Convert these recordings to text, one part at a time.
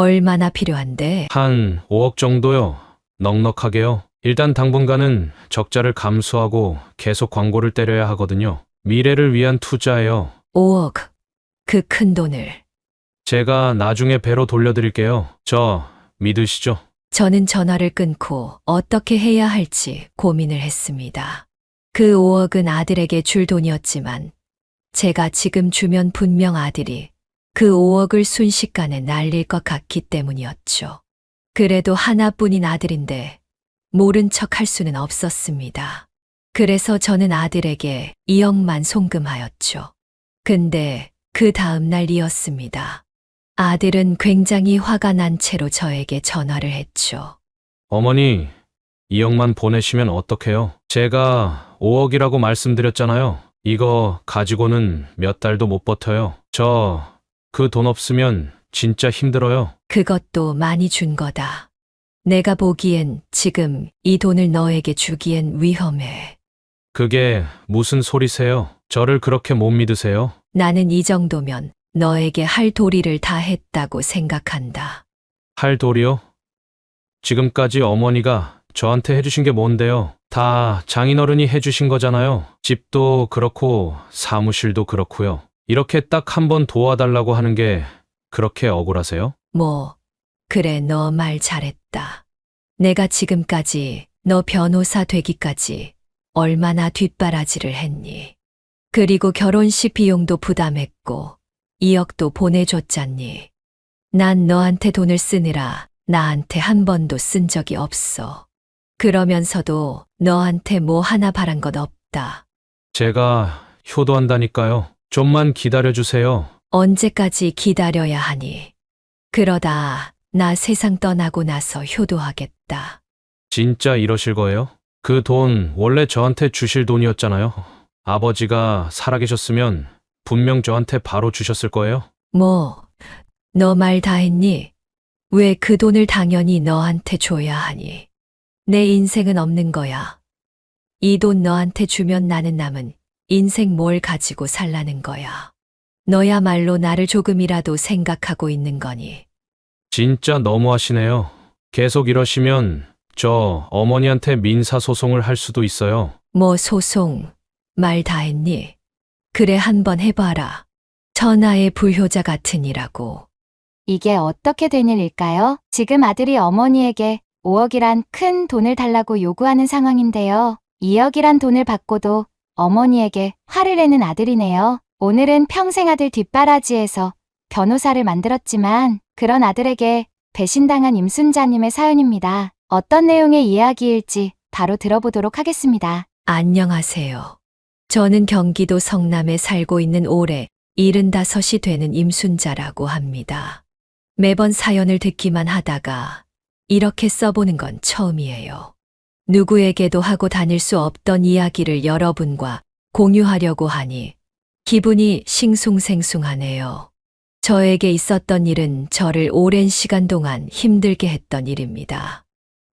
얼마나 필요한데? 한 5억 정도요. 넉넉하게요. 일단 당분간은 적자를 감수하고 계속 광고를 때려야 하거든요. 미래를 위한 투자예요. 5억. 그 큰 돈을. 제가 나중에 배로 돌려드릴게요. 저 믿으시죠? 저는 전화를 끊고 어떻게 해야 할지 고민을 했습니다. 그 5억은 아들에게 줄 돈이었지만 제가 지금 주면 분명 아들이 그 5억을 순식간에 날릴 것 같기 때문이었죠. 그래도 하나뿐인 아들인데 모른 척 할 수는 없었습니다. 그래서 저는 아들에게 2억만 송금하였죠. 근데 그 다음 날이었습니다. 아들은 굉장히 화가 난 채로 저에게 전화를 했죠. 어머니, 2억만 보내시면 어떡해요? 제가 5억이라고 말씀드렸잖아요. 이거 가지고는 몇 달도 못 버텨요. 저 그 돈 없으면 진짜 힘들어요. 그것도 많이 준 거다. 내가 보기엔 지금 이 돈을 너에게 주기엔 위험해. 그게 무슨 소리세요? 저를 그렇게 못 믿으세요? 나는 이 정도면 너에게 할 도리를 다 했다고 생각한다. 할 도리요? 지금까지 어머니가 저한테 해주신 게 뭔데요? 다 장인어른이 해주신 거잖아요. 집도 그렇고 사무실도 그렇고요. 이렇게 딱 한 번 도와달라고 하는 게 그렇게 억울하세요? 뭐, 그래, 너 말 잘했다. 내가 지금까지 너 변호사 되기까지 얼마나 뒷바라지를 했니? 그리고 결혼식 비용도 부담했고 2억도 보내줬잖니. 난 너한테 돈을 쓰느라 나한테 한 번도 쓴 적이 없어. 그러면서도 너한테 뭐 하나 바란 것 없다. 제가 효도한다니까요. 좀만 기다려주세요. 언제까지 기다려야 하니? 그러다 나 세상 떠나고 나서 효도하겠다. 진짜 이러실 거예요? 그 돈 원래 저한테 주실 돈이었잖아요. 아버지가 살아계셨으면 분명 저한테 바로 주셨을 거예요. 뭐, 너 말 다 했니? 왜 그 돈을 당연히 너한테 줘야 하니? 내 인생은 없는 거야. 이 돈 너한테 주면 나는 남은 인생 뭘 가지고 살라는 거야. 너야말로 나를 조금이라도 생각하고 있는 거니. 진짜 너무하시네요. 계속 이러시면 저 어머니한테 민사소송을 할 수도 있어요. 뭐 소송, 말 다 했니? 그래 한번 해봐라. 천하의 불효자 같으니라고. 이게 어떻게 된 일일까요? 지금 아들이 어머니에게 5억이란 큰 돈을 달라고 요구하는 상황인데요. 2억이란 돈을 받고도 어머니에게 화를 내는 아들이네요. 오늘은 평생 아들 뒷바라지에서 변호사를 만들었지만 그런 아들에게 배신당한 임순자님의 사연입니다. 어떤 내용의 이야기일지 바로 들어보도록 하겠습니다. 안녕하세요. 저는 경기도 성남에 살고 있는 올해 75이 되는 임순자라고 합니다. 매번 사연을 듣기만 하다가 이렇게 써보는 건 처음이에요. 누구에게도 하고 다닐 수 없던 이야기를 여러분과 공유하려고 하니 기분이 싱숭생숭하네요. 저에게 있었던 일은 저를 오랜 시간 동안 힘들게 했던 일입니다.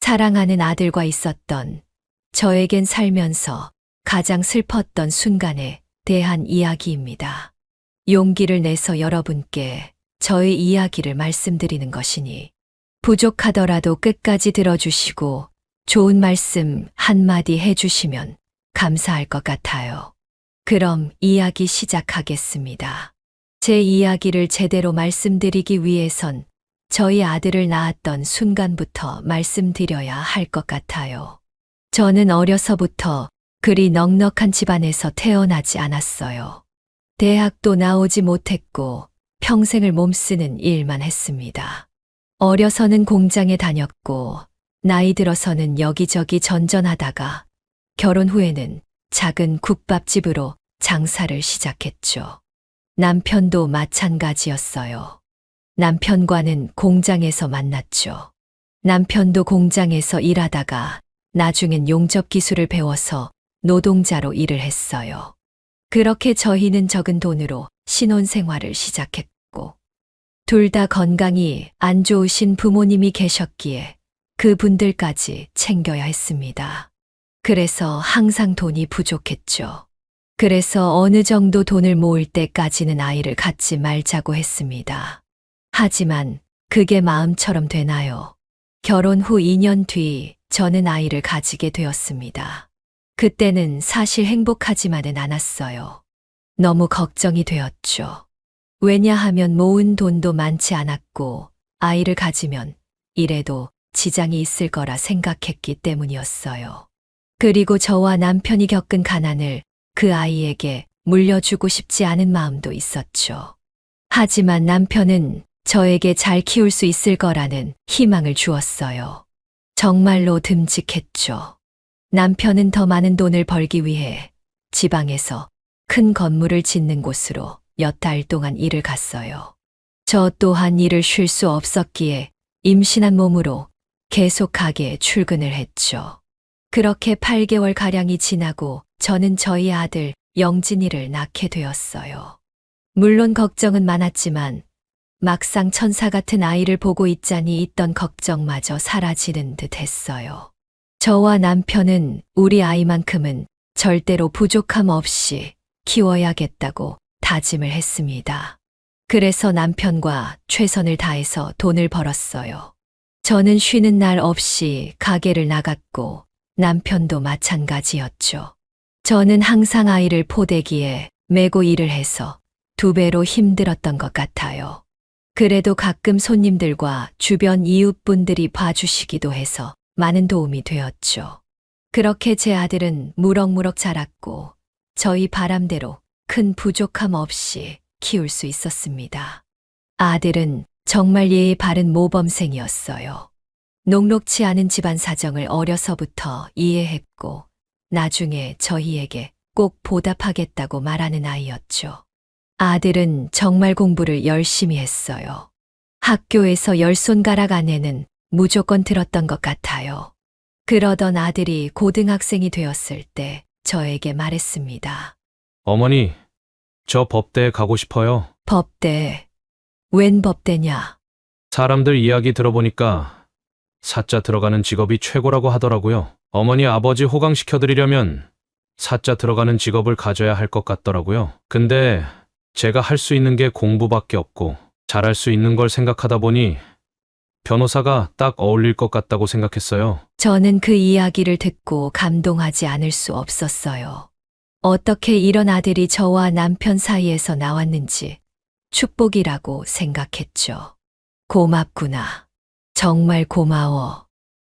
사랑하는 아들과 있었던 저에겐 살면서 가장 슬펐던 순간에 대한 이야기입니다. 용기를 내서 여러분께 저의 이야기를 말씀드리는 것이니 부족하더라도 끝까지 들어주시고 좋은 말씀 한마디 해주시면 감사할 것 같아요. 그럼 이야기 시작하겠습니다. 제 이야기를 제대로 말씀드리기 위해선 저희 아들을 낳았던 순간부터 말씀드려야 할 것 같아요. 저는 어려서부터 그리 넉넉한 집안에서 태어나지 않았어요. 대학도 나오지 못했고 평생을 몸쓰는 일만 했습니다. 어려서는 공장에 다녔고 나이 들어서는 여기저기 전전하다가 결혼 후에는 작은 국밥집으로 장사를 시작했죠. 남편도 마찬가지였어요. 남편과는 공장에서 만났죠. 남편도 공장에서 일하다가 나중엔 용접 기술을 배워서 노동자로 일을 했어요. 그렇게 저희는 적은 돈으로 신혼생활을 시작했고, 둘 다 건강이 안 좋으신 부모님이 계셨기에 그분들까지 챙겨야 했습니다. 그래서 항상 돈이 부족했죠. 그래서 어느 정도 돈을 모을 때까지는 아이를 갖지 말자고 했습니다. 하지만 그게 마음처럼 되나요? 결혼 후 2년 뒤 저는 아이를 가지게 되었습니다. 그때는 사실 행복하지만은 않았어요. 너무 걱정이 되었죠. 왜냐하면 모은 돈도 많지 않았고 아이를 가지면 이래도 지장이 있을 거라 생각했기 때문이었어요. 그리고 저와 남편이 겪은 가난을 그 아이에게 물려주고 싶지 않은 마음도 있었죠. 하지만 남편은 저에게 잘 키울 수 있을 거라는 희망을 주었어요. 정말로 듬직했죠. 남편은 더 많은 돈을 벌기 위해 지방에서 큰 건물을 짓는 곳으로 몇 달 동안 일을 갔어요. 저 또한 일을 쉴 수 없었기에 임신한 몸으로 계속 가게에 출근을 했죠. 그렇게 8개월가량이 지나고 저는 저희 아들 영진이를 낳게 되었어요. 물론 걱정은 많았지만 막상 천사 같은 아이를 보고 있자니 있던 걱정마저 사라지는 듯 했어요. 저와 남편은 우리 아이만큼은 절대로 부족함 없이 키워야겠다고 다짐을 했습니다. 그래서 남편과 최선을 다해서 돈을 벌었어요. 저는 쉬는 날 없이 가게를 나갔고 남편도 마찬가지였죠. 저는 항상 아이를 포대기에 메고 일을 해서 2배로 힘들었던 것 같아요. 그래도 가끔 손님들과 주변 이웃분들이 봐주시기도 해서 많은 도움이 되었죠. 그렇게 제 아들은 무럭무럭 자랐고 저희 바람대로 큰 부족함 없이 키울 수 있었습니다. 아들은 정말 예의 바른 모범생이었어요. 녹록치 않은 집안 사정을 어려서부터 이해했고 나중에 저희에게 꼭 보답하겠다고 말하는 아이였죠. 아들은 정말 공부를 열심히 했어요. 학교에서 10손가락 안에는 무조건 들었던 것 같아요. 그러던 아들이 고등학생이 되었을 때 저에게 말했습니다. 어머니, 저 법대에 가고 싶어요. 법대. 웬 법대냐? 사람들 이야기 들어보니까 사자 들어가는 직업이 최고라고 하더라고요. 어머니 아버지 호강시켜드리려면 사자 들어가는 직업을 가져야 할 것 같더라고요. 근데 제가 할 수 있는 게 공부밖에 없고 잘할 수 있는 걸 생각하다 보니 변호사가 딱 어울릴 것 같다고 생각했어요. 저는 그 이야기를 듣고 감동하지 않을 수 없었어요. 어떻게 이런 아들이 저와 남편 사이에서 나왔는지 축복이라고 생각했죠. 고맙구나. 정말 고마워.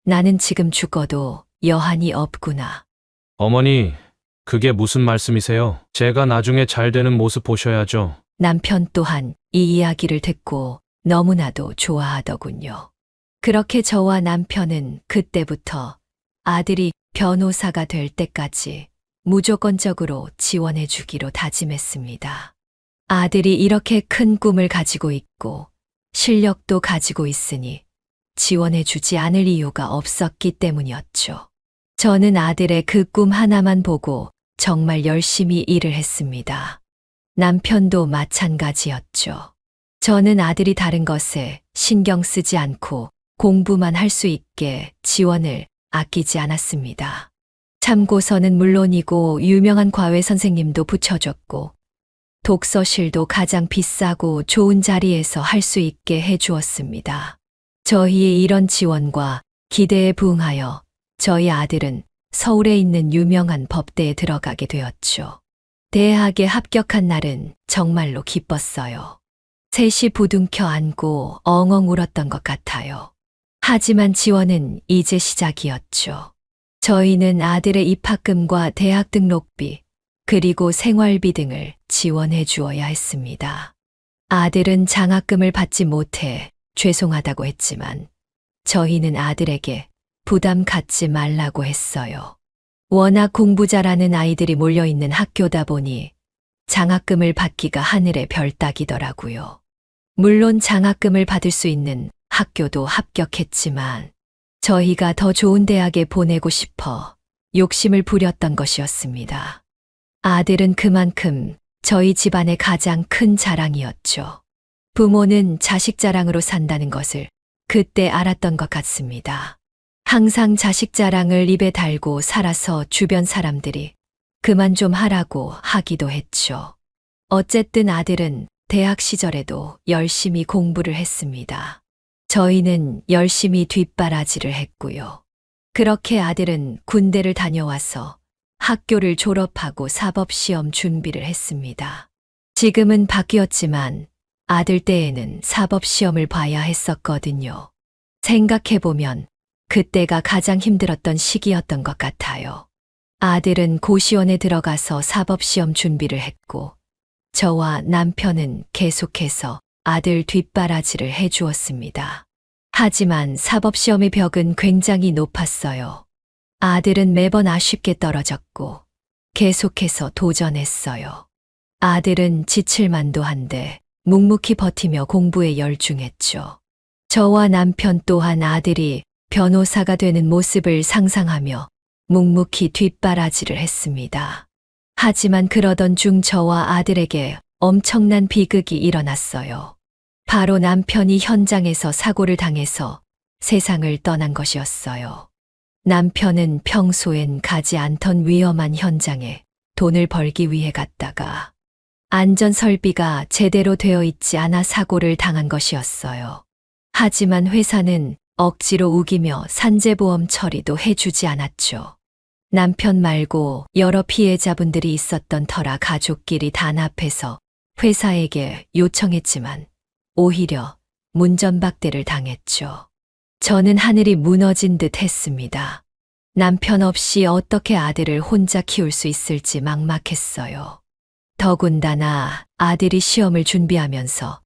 나는 지금 죽어도 여한이 없구나. 어머니, 그게 무슨 말씀이세요? 제가 나중에 잘 되는 모습 보셔야죠. 남편 또한 이 이야기를 듣고 너무나도 좋아하더군요. 그렇게 저와 남편은 그때부터 아들이 변호사가 될 때까지 무조건적으로 지원해 주기로 다짐했습니다. 아들이 이렇게 큰 꿈을 가지고 있고 실력도 가지고 있으니 지원해 주지 않을 이유가 없었기 때문이었죠. 저는 아들의 그 꿈 하나만 보고 정말 열심히 일을 했습니다. 남편도 마찬가지였죠. 저는 아들이 다른 것에 신경 쓰지 않고 공부만 할 수 있게 지원을 아끼지 않았습니다. 참고서는 물론이고 유명한 과외 선생님도 붙여줬고 독서실도 가장 비싸고 좋은 자리에서 할 수 있게 해주었습니다. 저희의 이런 지원과 기대에 부응하여 저희 아들은 서울에 있는 유명한 법대에 들어가게 되었죠. 대학에 합격한 날은 정말로 기뻤어요. 셋이 부둥켜 안고 엉엉 울었던 것 같아요. 하지만 지원은 이제 시작이었죠. 저희는 아들의 입학금과 대학 등록비, 그리고 생활비 등을 지원해 주어야 했습니다. 아들은 장학금을 받지 못해 죄송하다고 했지만 저희는 아들에게 부담 갖지 말라고 했어요. 워낙 공부 잘하는 아이들이 몰려있는 학교다 보니 장학금을 받기가 하늘의 별 따기더라고요. 물론 장학금을 받을 수 있는 학교도 합격했지만 저희가 더 좋은 대학에 보내고 싶어 욕심을 부렸던 것이었습니다. 아들은 그만큼 저희 집안의 가장 큰 자랑이었죠. 부모는 자식 자랑으로 산다는 것을 그때 알았던 것 같습니다. 항상 자식 자랑을 입에 달고 살아서 주변 사람들이 그만 좀 하라고 하기도 했죠. 어쨌든 아들은 대학 시절에도 열심히 공부를 했습니다. 저희는 열심히 뒷바라지를 했고요. 그렇게 아들은 군대를 다녀와서 학교를 졸업하고 사법시험 준비를 했습니다. 지금은 바뀌었지만 아들 때에는 사법시험을 봐야 했었거든요. 생각해보면 그때가 가장 힘들었던 시기였던 것 같아요. 아들은 고시원에 들어가서 사법시험 준비를 했고, 저와 남편은 계속해서 아들 뒷바라지를 해주었습니다. 하지만 사법시험의 벽은 굉장히 높았어요. 아들은 매번 아쉽게 떨어졌고, 계속해서 도전했어요. 아들은 지칠만도 한데 묵묵히 버티며 공부에 열중했죠. 저와 남편 또한 아들이 변호사가 되는 모습을 상상하며 묵묵히 뒷바라지를 했습니다. 하지만 그러던 중 저와 아들에게 엄청난 비극이 일어났어요. 바로 남편이 현장에서 사고를 당해서 세상을 떠난 것이었어요. 남편은 평소엔 가지 않던 위험한 현장에 돈을 벌기 위해 갔다가 안전 설비가 제대로 되어 있지 않아 사고를 당한 것이었어요. 하지만 회사는 억지로 우기며 산재보험 처리도 해주지 않았죠. 남편 말고 여러 피해자분들이 있었던 터라 가족끼리 단합해서 회사에게 요청했지만 오히려 문전박대를 당했죠. 저는 하늘이 무너진 듯 했습니다. 남편 없이 어떻게 아들을 혼자 키울 수 있을지 막막했어요. 더군다나 아들이 시험을 준비하면서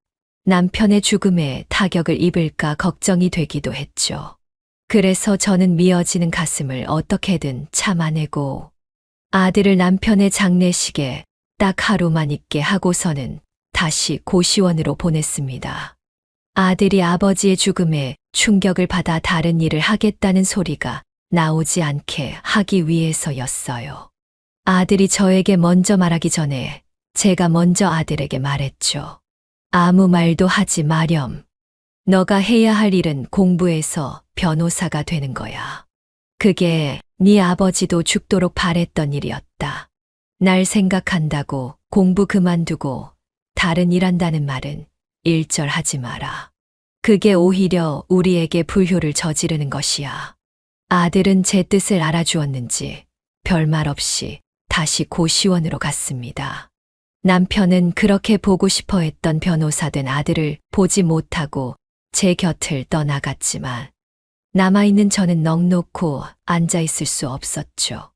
남편의 죽음에 타격을 입을까 걱정이 되기도 했죠. 그래서 저는 미어지는 가슴을 어떻게든 참아내고 아들을 남편의 장례식에 딱 하루만 있게 하고서는 다시 고시원으로 보냈습니다. 아들이 아버지의 죽음에 충격을 받아 다른 일을 하겠다는 소리가 나오지 않게 하기 위해서였어요. 아들이 저에게 먼저 말하기 전에 제가 먼저 아들에게 말했죠. 아무 말도 하지 마렴. 너가 해야 할 일은 공부해서 변호사가 되는 거야. 그게 네 아버지도 죽도록 바랬던 일이었다. 날 생각한다고 공부 그만두고 다른 일 한다는 말은 일절하지 마라. 그게 오히려 우리에게 불효를 저지르는 것이야. 아들은 제 뜻을 알아주었는지 별말 없이 다시 고시원으로 갔습니다. 남편은 그렇게 보고 싶어 했던 변호사 된 아들을 보지 못하고 제 곁을 떠나갔지만 남아있는 저는 넋놓고 앉아있을 수 없었죠.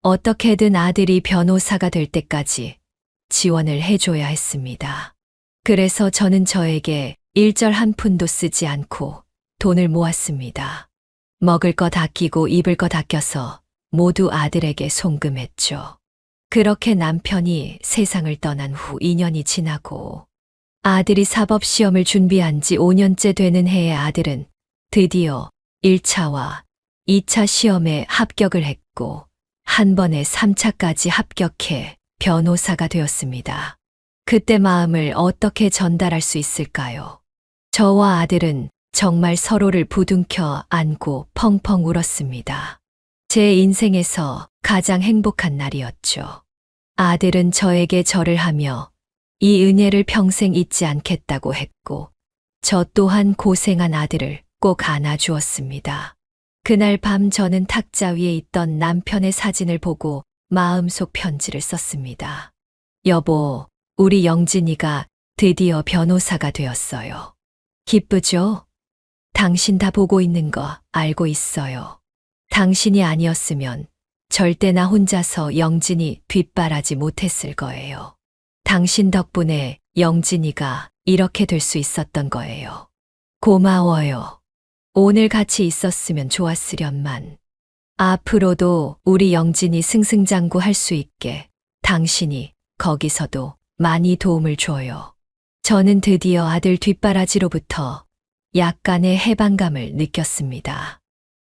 어떻게든 아들이 변호사가 될 때까지 지원을 해줘야 했습니다. 그래서 저는 저에게 일절 한 푼도 쓰지 않고 돈을 모았습니다. 먹을 것 아끼고 입을 것 아껴서 모두 아들에게 송금했죠. 그렇게 남편이 세상을 떠난 후 2년이 지나고 아들이 사법시험을 준비한 지 5년째 되는 해에 아들은 드디어 1차와 2차 시험에 합격을 했고 한 번에 3차까지 합격해 변호사가 되었습니다. 그때 마음을 어떻게 전달할 수 있을까요? 저와 아들은 정말 서로를 부둥켜 안고 펑펑 울었습니다. 제 인생에서 가장 행복한 날이었죠. 아들은 저에게 절을 하며 이 은혜를 평생 잊지 않겠다고 했고, 저 또한 고생한 아들을 꼭 안아주었습니다. 그날 밤 저는 탁자 위에 있던 남편의 사진을 보고 마음속 편지를 썼습니다. 여보, 우리 영진이가 드디어 변호사가 되었어요. 기쁘죠? 당신 다 보고 있는 거 알고 있어요. 당신이 아니었으면 절대 나 혼자서 영진이 뒷바라지 못했을 거예요. 당신 덕분에 영진이가 이렇게 될 수 있었던 거예요. 고마워요. 오늘 같이 있었으면 좋았으련만. 앞으로도 우리 영진이 승승장구할 수 있게 당신이 거기서도 많이 도움을 줘요. 저는 드디어 아들 뒷바라지로부터 약간의 해방감을 느꼈습니다.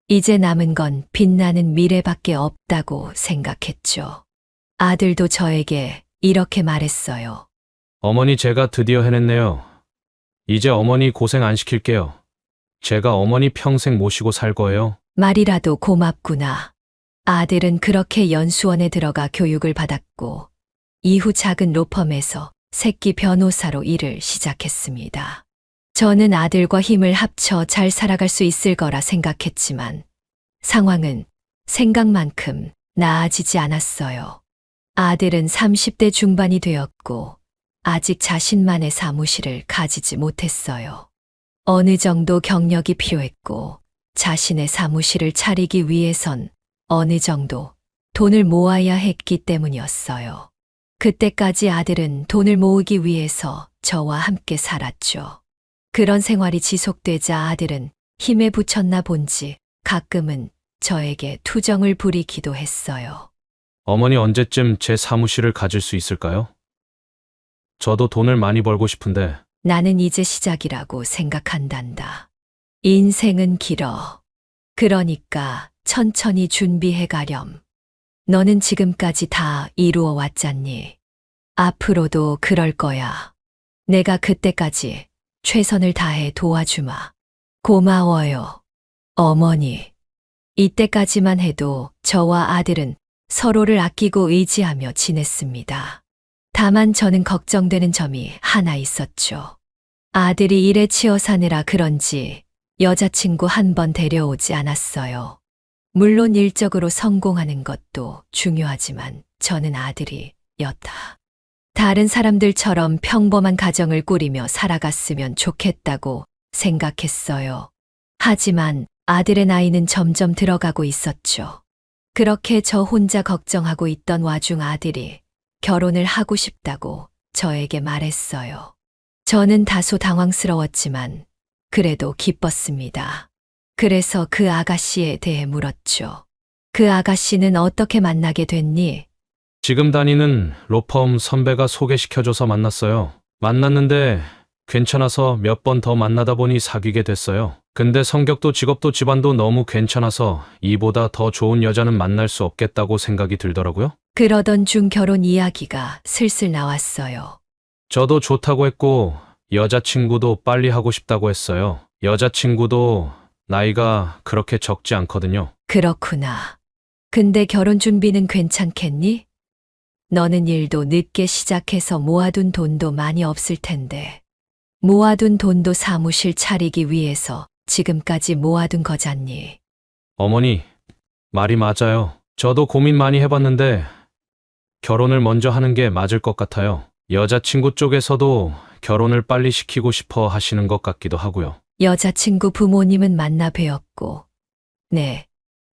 이제 남은 건 빛나는 미래밖에 없다고 생각했죠. 아들도 저에게 이렇게 말했어요. 어머니 제가 드디어 해냈네요. 이제 어머니 고생 안 시킬게요. 제가 어머니 평생 모시고 살 거예요. 말이라도 고맙구나. 아들은 그렇게 연수원에 들어가 교육을 받았고 이후 작은 로펌에서 새끼 변호사로 일을 시작했습니다. 저는 아들과 힘을 합쳐 잘 살아갈 수 있을 거라 생각했지만 상황은 생각만큼 나아지지 않았어요. 아들은 30대 중반이 되었고 아직 자신만의 사무실을 가지지 못했어요. 어느 정도 경력이 필요했고 자신의 사무실을 차리기 위해선 어느 정도 돈을 모아야 했기 때문이었어요. 그때까지 아들은 돈을 모으기 위해서 저와 함께 살았죠. 그런 생활이 지속되자 아들은 힘에 부쳤나 본지 가끔은 저에게 투정을 부리기도 했어요. 어머니 언제쯤 제 사무실을 가질 수 있을까요? 저도 돈을 많이 벌고 싶은데. 나는 이제 시작이라고 생각한단다. 인생은 길어. 그러니까 천천히 준비해 가렴. 너는 지금까지 다 이루어 왔잖니. 앞으로도 그럴 거야. 내가 그때까지 최선을 다해 도와주마. 고마워요. 어머니. 이때까지만 해도 저와 아들은 서로를 아끼고 의지하며 지냈습니다. 다만 저는 걱정되는 점이 하나 있었죠. 아들이 일에 치여 사느라 그런지 여자친구 한 번 데려오지 않았어요. 물론 일적으로 성공하는 것도 중요하지만 저는 아들이었다. 다른 사람들처럼 평범한 가정을 꾸리며 살아갔으면 좋겠다고 생각했어요. 하지만 아들의 나이는 점점 들어가고 있었죠. 그렇게 저 혼자 걱정하고 있던 와중 아들이 결혼을 하고 싶다고 저에게 말했어요. 저는 다소 당황스러웠지만 그래도 기뻤습니다. 그래서 그 아가씨에 대해 물었죠. 그 아가씨는 어떻게 만나게 됐니? 지금 다니는 로펌 선배가 소개시켜줘서 만났어요. 만났는데 괜찮아서 몇 번 더 만나다 보니 사귀게 됐어요. 근데 성격도 직업도 집안도 너무 괜찮아서 이보다 더 좋은 여자는 만날 수 없겠다고 생각이 들더라고요. 그러던 중 결혼 이야기가 슬슬 나왔어요. 저도 좋다고 했고 여자친구도 빨리 하고 싶다고 했어요. 여자친구도 나이가 그렇게 적지 않거든요. 그렇구나. 근데 결혼 준비는 괜찮겠니? 너는 일도 늦게 시작해서 모아둔 돈도 많이 없을 텐데. 모아둔 돈도 사무실 차리기 위해서 지금까지 모아둔 거잖니. 어머니, 말이 맞아요. 저도 고민 많이 해봤는데 결혼을 먼저 하는 게 맞을 것 같아요. 여자친구 쪽에서도 결혼을 빨리 시키고 싶어 하시는 것 같기도 하고요. 여자친구 부모님은 만나 뵈었고. 네,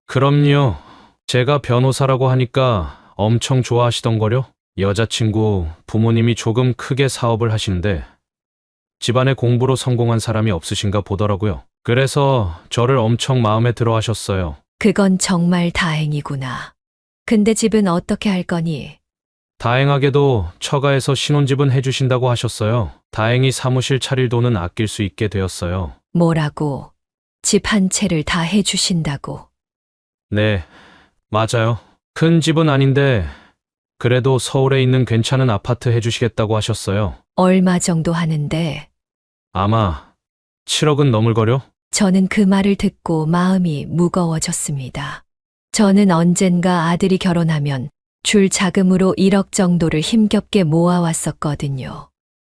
그럼요. 제가 변호사라고 하니까 엄청 좋아하시던걸요? 여자친구 부모님이 조금 크게 사업을 하시는데 집안에 공부로 성공한 사람이 없으신가 보더라고요. 그래서 저를 엄청 마음에 들어 하셨어요. 그건 정말 다행이구나. 근데 집은 어떻게 할 거니? 다행하게도 처가에서 신혼집은 해주신다고 하셨어요. 다행히 사무실 차릴 돈은 아낄 수 있게 되었어요. 뭐라고? 집 한 채를 다 해주신다고. 네, 맞아요. 큰 집은 아닌데 그래도 서울에 있는 괜찮은 아파트 해주시겠다고 하셨어요. 얼마 정도 하는데? 아마 7억은 넘을걸요? 저는 그 말을 듣고 마음이 무거워졌습니다. 저는 언젠가 아들이 결혼하면 줄 자금으로 1억 정도를 힘겹게 모아왔었거든요.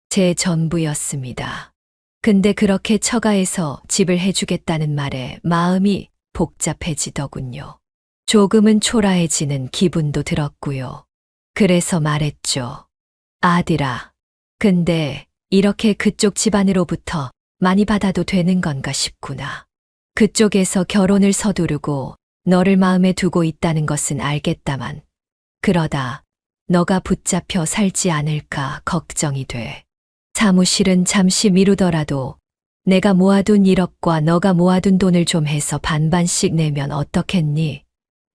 제 전부였습니다. 근데 그렇게 처가에서 집을 해주겠다는 말에 마음이 복잡해지더군요. 조금은 초라해지는 기분도 들었고요. 그래서 말했죠. 아들아, 근데 이렇게 그쪽 집안으로부터 많이 받아도 되는 건가 싶구나. 그쪽에서 결혼을 서두르고 너를 마음에 두고 있다는 것은 알겠다만 그러다 너가 붙잡혀 살지 않을까 걱정이 돼. 사무실은 잠시 미루더라도 내가 모아둔 1억과 너가 모아둔 돈을 좀 해서 반반씩 내면 어떻겠니?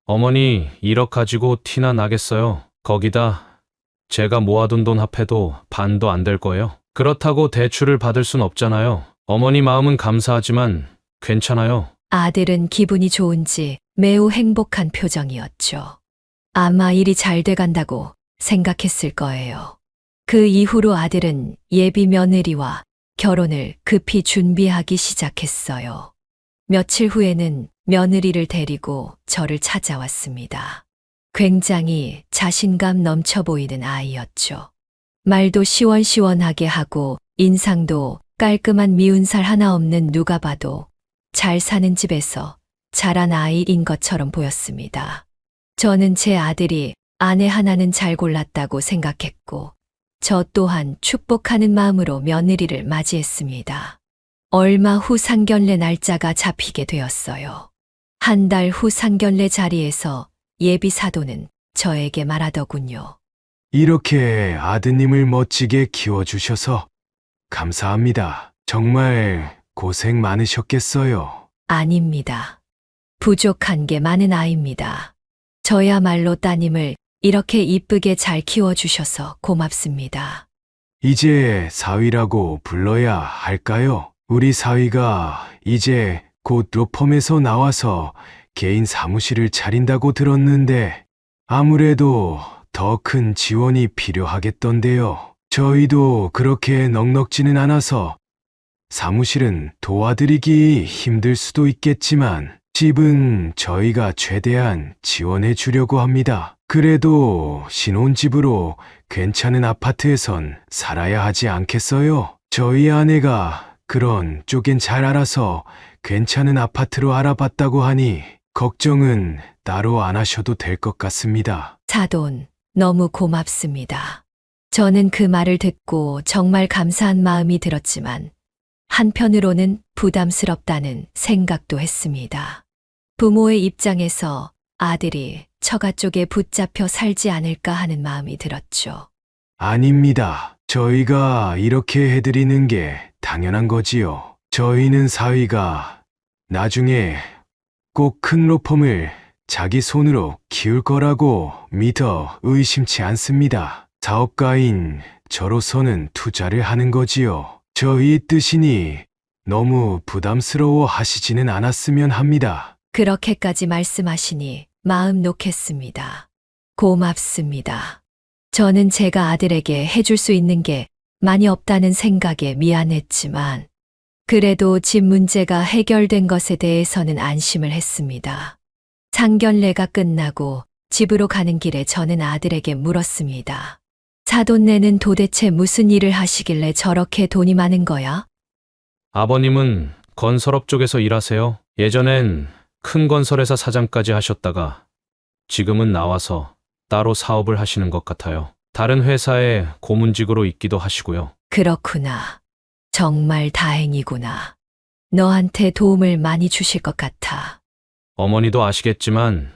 어머니 1억 가지고 티나 나겠어요. 거기다 제가 모아둔 돈 합해도 반도 안 될 거예요. 그렇다고 대출을 받을 순 없잖아요. 어머니 마음은 감사하지만 괜찮아요. 아들은 기분이 좋은지 매우 행복한 표정이었죠. 아마 일이 잘 돼간다고 생각했을 거예요. 그 이후로 아들은 예비 며느리와 결혼을 급히 준비하기 시작했어요. 며칠 후에는 며느리를 데리고 저를 찾아왔습니다. 굉장히 자신감 넘쳐 보이는 아이였죠. 말도 시원시원하게 하고 인상도 깔끔한 미운살 하나 없는 누가 봐도 잘 사는 집에서 자란 아이인 것처럼 보였습니다. 저는 제 아들이 아내 하나는 잘 골랐다고 생각했고, 저 또한 축복하는 마음으로 며느리를 맞이했습니다. 얼마 후 상견례 날짜가 잡히게 되었어요. 한 달 후 상견례 자리에서 예비 사도는 저에게 말하더군요. 이렇게 아드님을 멋지게 키워주셔서 감사합니다. 정말 고생 많으셨겠어요. 아닙니다. 부족한 게 많은 아이입니다. 저야말로 따님을 이렇게 이쁘게 잘 키워주셔서 고맙습니다. 이제 사위라고 불러야 할까요? 우리 사위가 이제 곧 로펌에서 나와서 개인 사무실을 차린다고 들었는데 아무래도 더 큰 지원이 필요하겠던데요. 저희도 그렇게 넉넉지는 않아서 사무실은 도와드리기 힘들 수도 있겠지만 집은 저희가 최대한 지원해 주려고 합니다. 그래도 신혼집으로 괜찮은 아파트에선 살아야 하지 않겠어요? 저희 아내가 그런 쪽엔 잘 알아서 괜찮은 아파트로 알아봤다고 하니 걱정은 따로 안 하셔도 될 것 같습니다. 사돈, 너무 고맙습니다. 저는 그 말을 듣고 정말 감사한 마음이 들었지만 한편으로는 부담스럽다는 생각도 했습니다. 부모의 입장에서 아들이 처가 쪽에 붙잡혀 살지 않을까 하는 마음이 들었죠. 아닙니다. 저희가 이렇게 해드리는 게 당연한 거지요. 저희는 사위가 나중에 꼭 큰 로펌을 자기 손으로 키울 거라고 믿어 의심치 않습니다. 사업가인 저로서는 투자를 하는 거지요. 저희 뜻이니 너무 부담스러워 하시지는 않았으면 합니다. 그렇게까지 말씀하시니 마음 놓겠습니다. 고맙습니다. 저는 제가 아들에게 해줄 수 있는 게 많이 없다는 생각에 미안했지만 그래도 집 문제가 해결된 것에 대해서는 안심을 했습니다. 상견례가 끝나고 집으로 가는 길에 저는 아들에게 물었습니다. 사돈네는 도대체 무슨 일을 하시길래 저렇게 돈이 많은 거야? 아버님은 건설업 쪽에서 일하세요. 예전엔 큰 건설회사 사장까지 하셨다가 지금은 나와서 따로 사업을 하시는 것 같아요. 다른 회사에 고문직으로 있기도 하시고요. 그렇구나. 정말 다행이구나. 너한테 도움을 많이 주실 것 같아. 어머니도 아시겠지만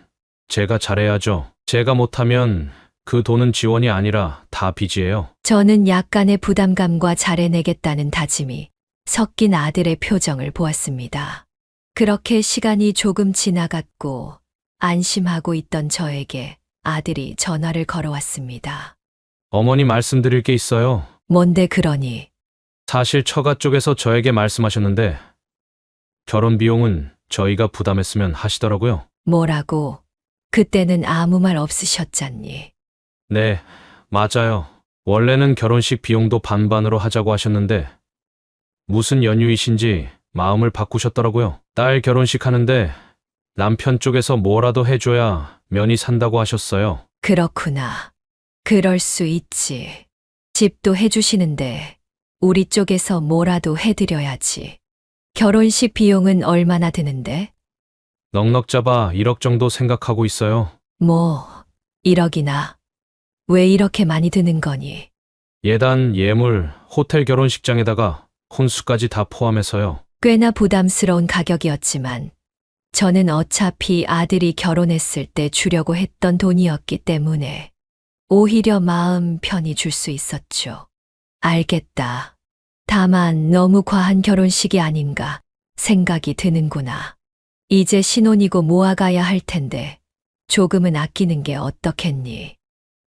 제가 잘해야죠. 제가 못하면 그 돈은 지원이 아니라 다 빚이에요. 저는 약간의 부담감과 잘해내겠다는 다짐이 섞인 아들의 표정을 보았습니다. 그렇게 시간이 조금 지나갔고 안심하고 있던 저에게 아들이 전화를 걸어왔습니다. 어머니 말씀드릴 게 있어요. 뭔데 그러니? 사실 처가 쪽에서 저에게 말씀하셨는데 결혼 비용은 저희가 부담했으면 하시더라고요. 뭐라고? 그때는 아무 말 없으셨잖니. 네, 맞아요. 원래는 결혼식 비용도 반반으로 하자고 하셨는데 무슨 연유이신지 마음을 바꾸셨더라고요. 딸 결혼식 하는데 남편 쪽에서 뭐라도 해줘야 면이 산다고 하셨어요. 그렇구나. 그럴 수 있지. 집도 해주시는데 우리 쪽에서 뭐라도 해드려야지. 결혼식 비용은 얼마나 드는데? 넉넉 잡아 1억 정도 생각하고 있어요. 뭐, 1억이나. 왜 이렇게 많이 드는 거니? 예단, 예물, 호텔 결혼식장에다가 혼수까지 다 포함해서요. 꽤나 부담스러운 가격이었지만 저는 어차피 아들이 결혼했을 때 주려고 했던 돈이었기 때문에 오히려 마음 편히 줄 수 있었죠. 알겠다. 다만 너무 과한 결혼식이 아닌가 생각이 드는구나. 이제 신혼이고 모아가야 할 텐데 조금은 아끼는 게 어떻겠니?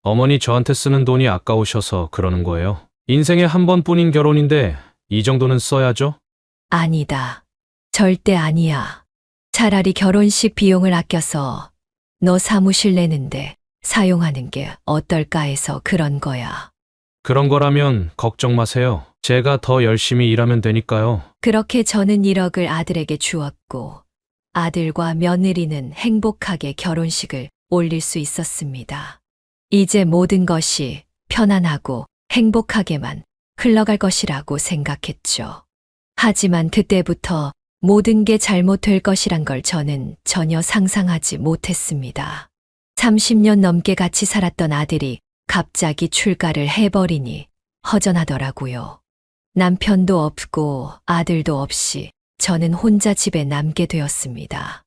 어머니 저한테 쓰는 돈이 아까우셔서 그러는 거예요. 인생에 한 번뿐인 결혼인데 이 정도는 써야죠? 아니다. 절대 아니야. 차라리 결혼식 비용을 아껴서 너 사무실 내는데 사용하는 게 어떨까 해서 그런 거야. 그런 거라면 걱정 마세요. 제가 더 열심히 일하면 되니까요. 그렇게 저는 1억을 아들에게 주었고 아들과 며느리는 행복하게 결혼식을 올릴 수 있었습니다. 이제 모든 것이 편안하고 행복하게만 흘러갈 것이라고 생각했죠. 하지만 그때부터 모든 게 잘못될 것이란 걸 저는 전혀 상상하지 못했습니다. 30년 넘게 같이 살았던 아들이 갑자기 출가를 해버리니 허전하더라고요. 남편도 없고 아들도 없이 저는 혼자 집에 남게 되었습니다.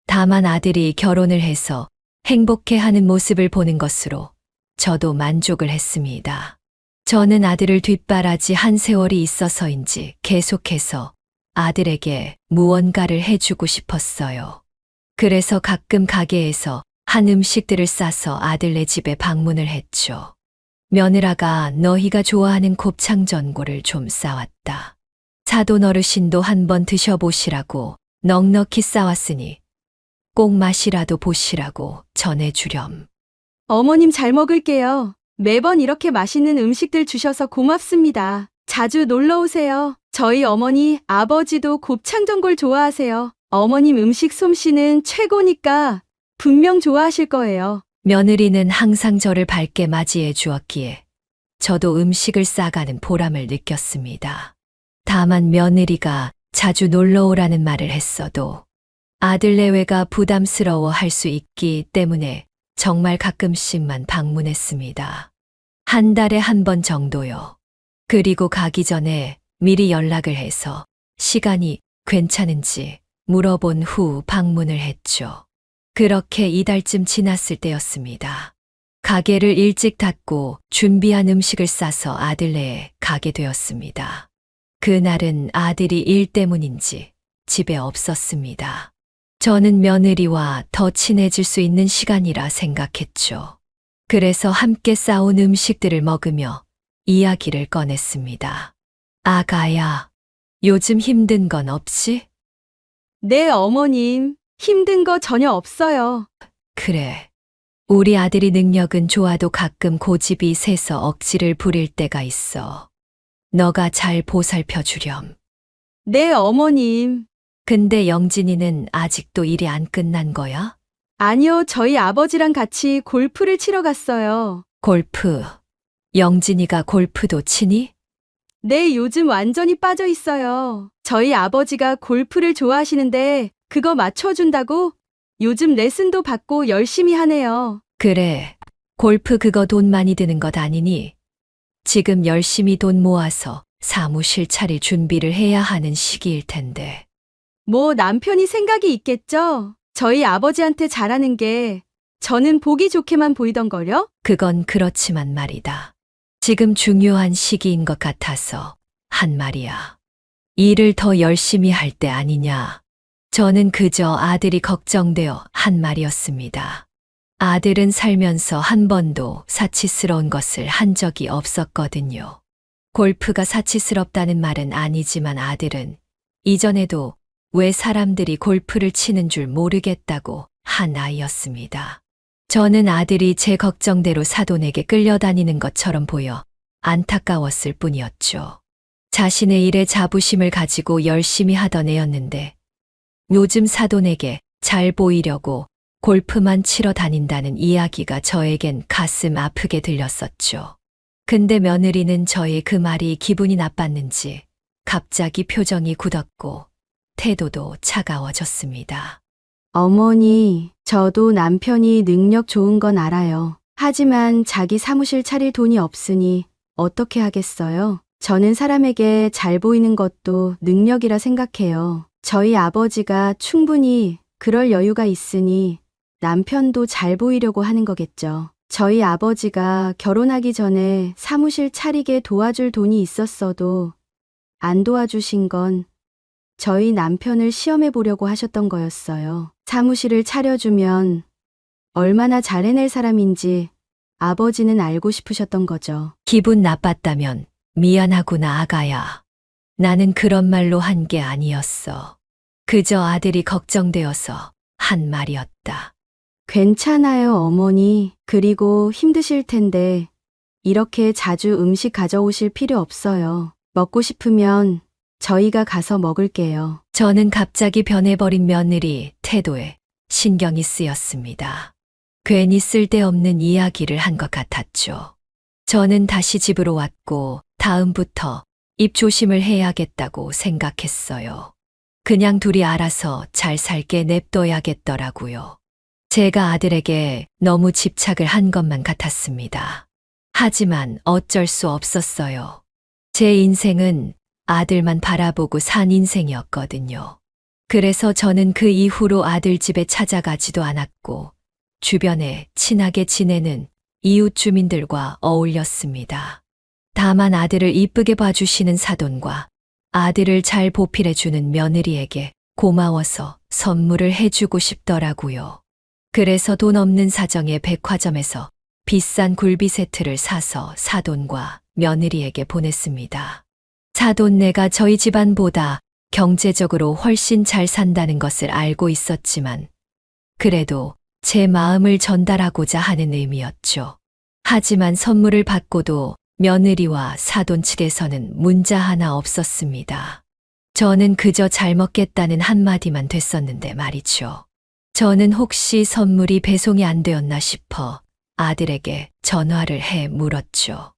다만 아들이 결혼을 해서 행복해하는 모습을 보는 것으로 저도 만족을 했습니다. 저는 아들을 뒷바라지 한 세월이 있어서인지 계속해서 아들에게 무언가를 해주고 싶었어요. 그래서 가끔 가게에서 한 음식들을 싸서 아들네 집에 방문을 했죠. 며느라가 너희가 좋아하는 곱창전골을 좀 싸왔다. 사돈 어르신도 한번 드셔보시라고 넉넉히 싸왔으니 꼭 맛이라도 보시라고 전해주렴. 어머님 잘 먹을게요. 매번 이렇게 맛있는 음식들 주셔서 고맙습니다. 자주 놀러 오세요. 저희 어머니, 아버지도 곱창전골 좋아하세요. 어머님 음식 솜씨는 최고니까 분명 좋아하실 거예요. 며느리는 항상 저를 밝게 맞이해 주었기에 저도 음식을 싸가는 보람을 느꼈습니다. 다만 며느리가 자주 놀러 오라는 말을 했어도 아들 내외가 부담스러워 할 수 있기 때문에 정말 가끔씩만 방문했습니다. 한 달에 한 번 정도요. 그리고 가기 전에 미리 연락을 해서 시간이 괜찮은지 물어본 후 방문을 했죠. 그렇게 이달쯤 지났을 때였습니다. 가게를 일찍 닫고 준비한 음식을 싸서 아들네에 가게 되었습니다. 그날은 아들이 일 때문인지 집에 없었습니다. 저는 며느리와 더 친해질 수 있는 시간이라 생각했죠. 그래서 함께 싸온 음식들을 먹으며 이야기를 꺼냈습니다. 아가야, 요즘 힘든 건 없지? 네, 어머님. 힘든 거 전혀 없어요. 그래. 우리 아들이 능력은 좋아도 가끔 고집이 세서 억지를 부릴 때가 있어. 너가 잘 보살펴 주렴. 네, 어머님. 근데 영진이는 아직도 일이 안 끝난 거야? 아니요, 저희 아버지랑 같이 골프를 치러 갔어요. 골프. 영진이가 골프도 치니? 네, 요즘 완전히 빠져 있어요. 저희 아버지가 골프를 좋아하시는데 그거 맞춰준다고 요즘 레슨도 받고 열심히 하네요. 그래. 골프 그거 돈 많이 드는 것 아니니? 지금 열심히 돈 모아서 사무실 차릴 준비를 해야 하는 시기일 텐데. 뭐 남편이 생각이 있겠죠? 저희 아버지한테 잘하는 게 저는 보기 좋게만 보이던걸요? 그건 그렇지만 말이다. 지금 중요한 시기인 것 같아서 한 말이야. 일을 더 열심히 할 때 아니냐. 저는 그저 아들이 걱정되어 한 말이었습니다. 아들은 살면서 한 번도 사치스러운 것을 한 적이 없었거든요. 골프가 사치스럽다는 말은 아니지만 아들은 이전에도 왜 사람들이 골프를 치는 줄 모르겠다고 한 아이였습니다. 저는 아들이 제 걱정대로 사돈에게 끌려다니는 것처럼 보여 안타까웠을 뿐이었죠. 자신의 일에 자부심을 가지고 열심히 하던 애였는데 요즘 사돈에게 잘 보이려고 골프만 치러 다닌다는 이야기가 저에겐 가슴 아프게 들렸었죠. 근데 며느리는 저의 그 말이 기분이 나빴는지 갑자기 표정이 굳었고 태도도 차가워졌습니다. 어머니, 저도 남편이 능력 좋은 건 알아요. 하지만 자기 사무실 차릴 돈이 없으니 어떻게 하겠어요? 저는 사람에게 잘 보이는 것도 능력이라 생각해요. 저희 아버지가 충분히 그럴 여유가 있으니 남편도 잘 보이려고 하는 거겠죠. 저희 아버지가 결혼하기 전에 사무실 차리게 도와줄 돈이 있었어도 안 도와주신 건 저희 남편을 시험해 보려고 하셨던 거였어요. 사무실을 차려주면 얼마나 잘 해낼 사람인지 아버지는 알고 싶으셨던 거죠. 기분 나빴다면 미안하구나 아가야. 나는 그런 말로 한 게 아니었어. 그저 아들이 걱정되어서 한 말이었다. 괜찮아요, 어머니. 그리고 힘드실 텐데 이렇게 자주 음식 가져오실 필요 없어요. 먹고 싶으면 저희가 가서 먹을게요. 저는 갑자기 변해버린 며느리 태도에 신경이 쓰였습니다. 괜히 쓸데없는 이야기를 한 것 같았죠. 저는 다시 집으로 왔고 다음부터 입 조심을 해야겠다고 생각했어요. 그냥 둘이 알아서 잘 살게 냅둬야겠더라고요. 제가 아들에게 너무 집착을 한 것만 같았습니다. 하지만 어쩔 수 없었어요. 제 인생은 아들만 바라보고 산 인생이었거든요. 그래서 저는 그 이후로 아들 집에 찾아가지도 않았고, 주변에 친하게 지내는 이웃 주민들과 어울렸습니다. 다만 아들을 이쁘게 봐주시는 사돈과 아들을 잘 보필해주는 며느리에게 고마워서 선물을 해주고 싶더라고요. 그래서 돈 없는 사정에 백화점에서 비싼 굴비 세트를 사서 사돈과 며느리에게 보냈습니다. 사돈네가 저희 집안보다 경제적으로 훨씬 잘 산다는 것을 알고 있었지만, 그래도 제 마음을 전달하고자 하는 의미였죠. 하지만 선물을 받고도 며느리와 사돈 측에서는 문자 하나 없었습니다. 저는 그저 잘 먹겠다는 한마디만 됐었는데 말이죠. 저는 혹시 선물이 배송이 안 되었나 싶어 아들에게 전화를 해 물었죠.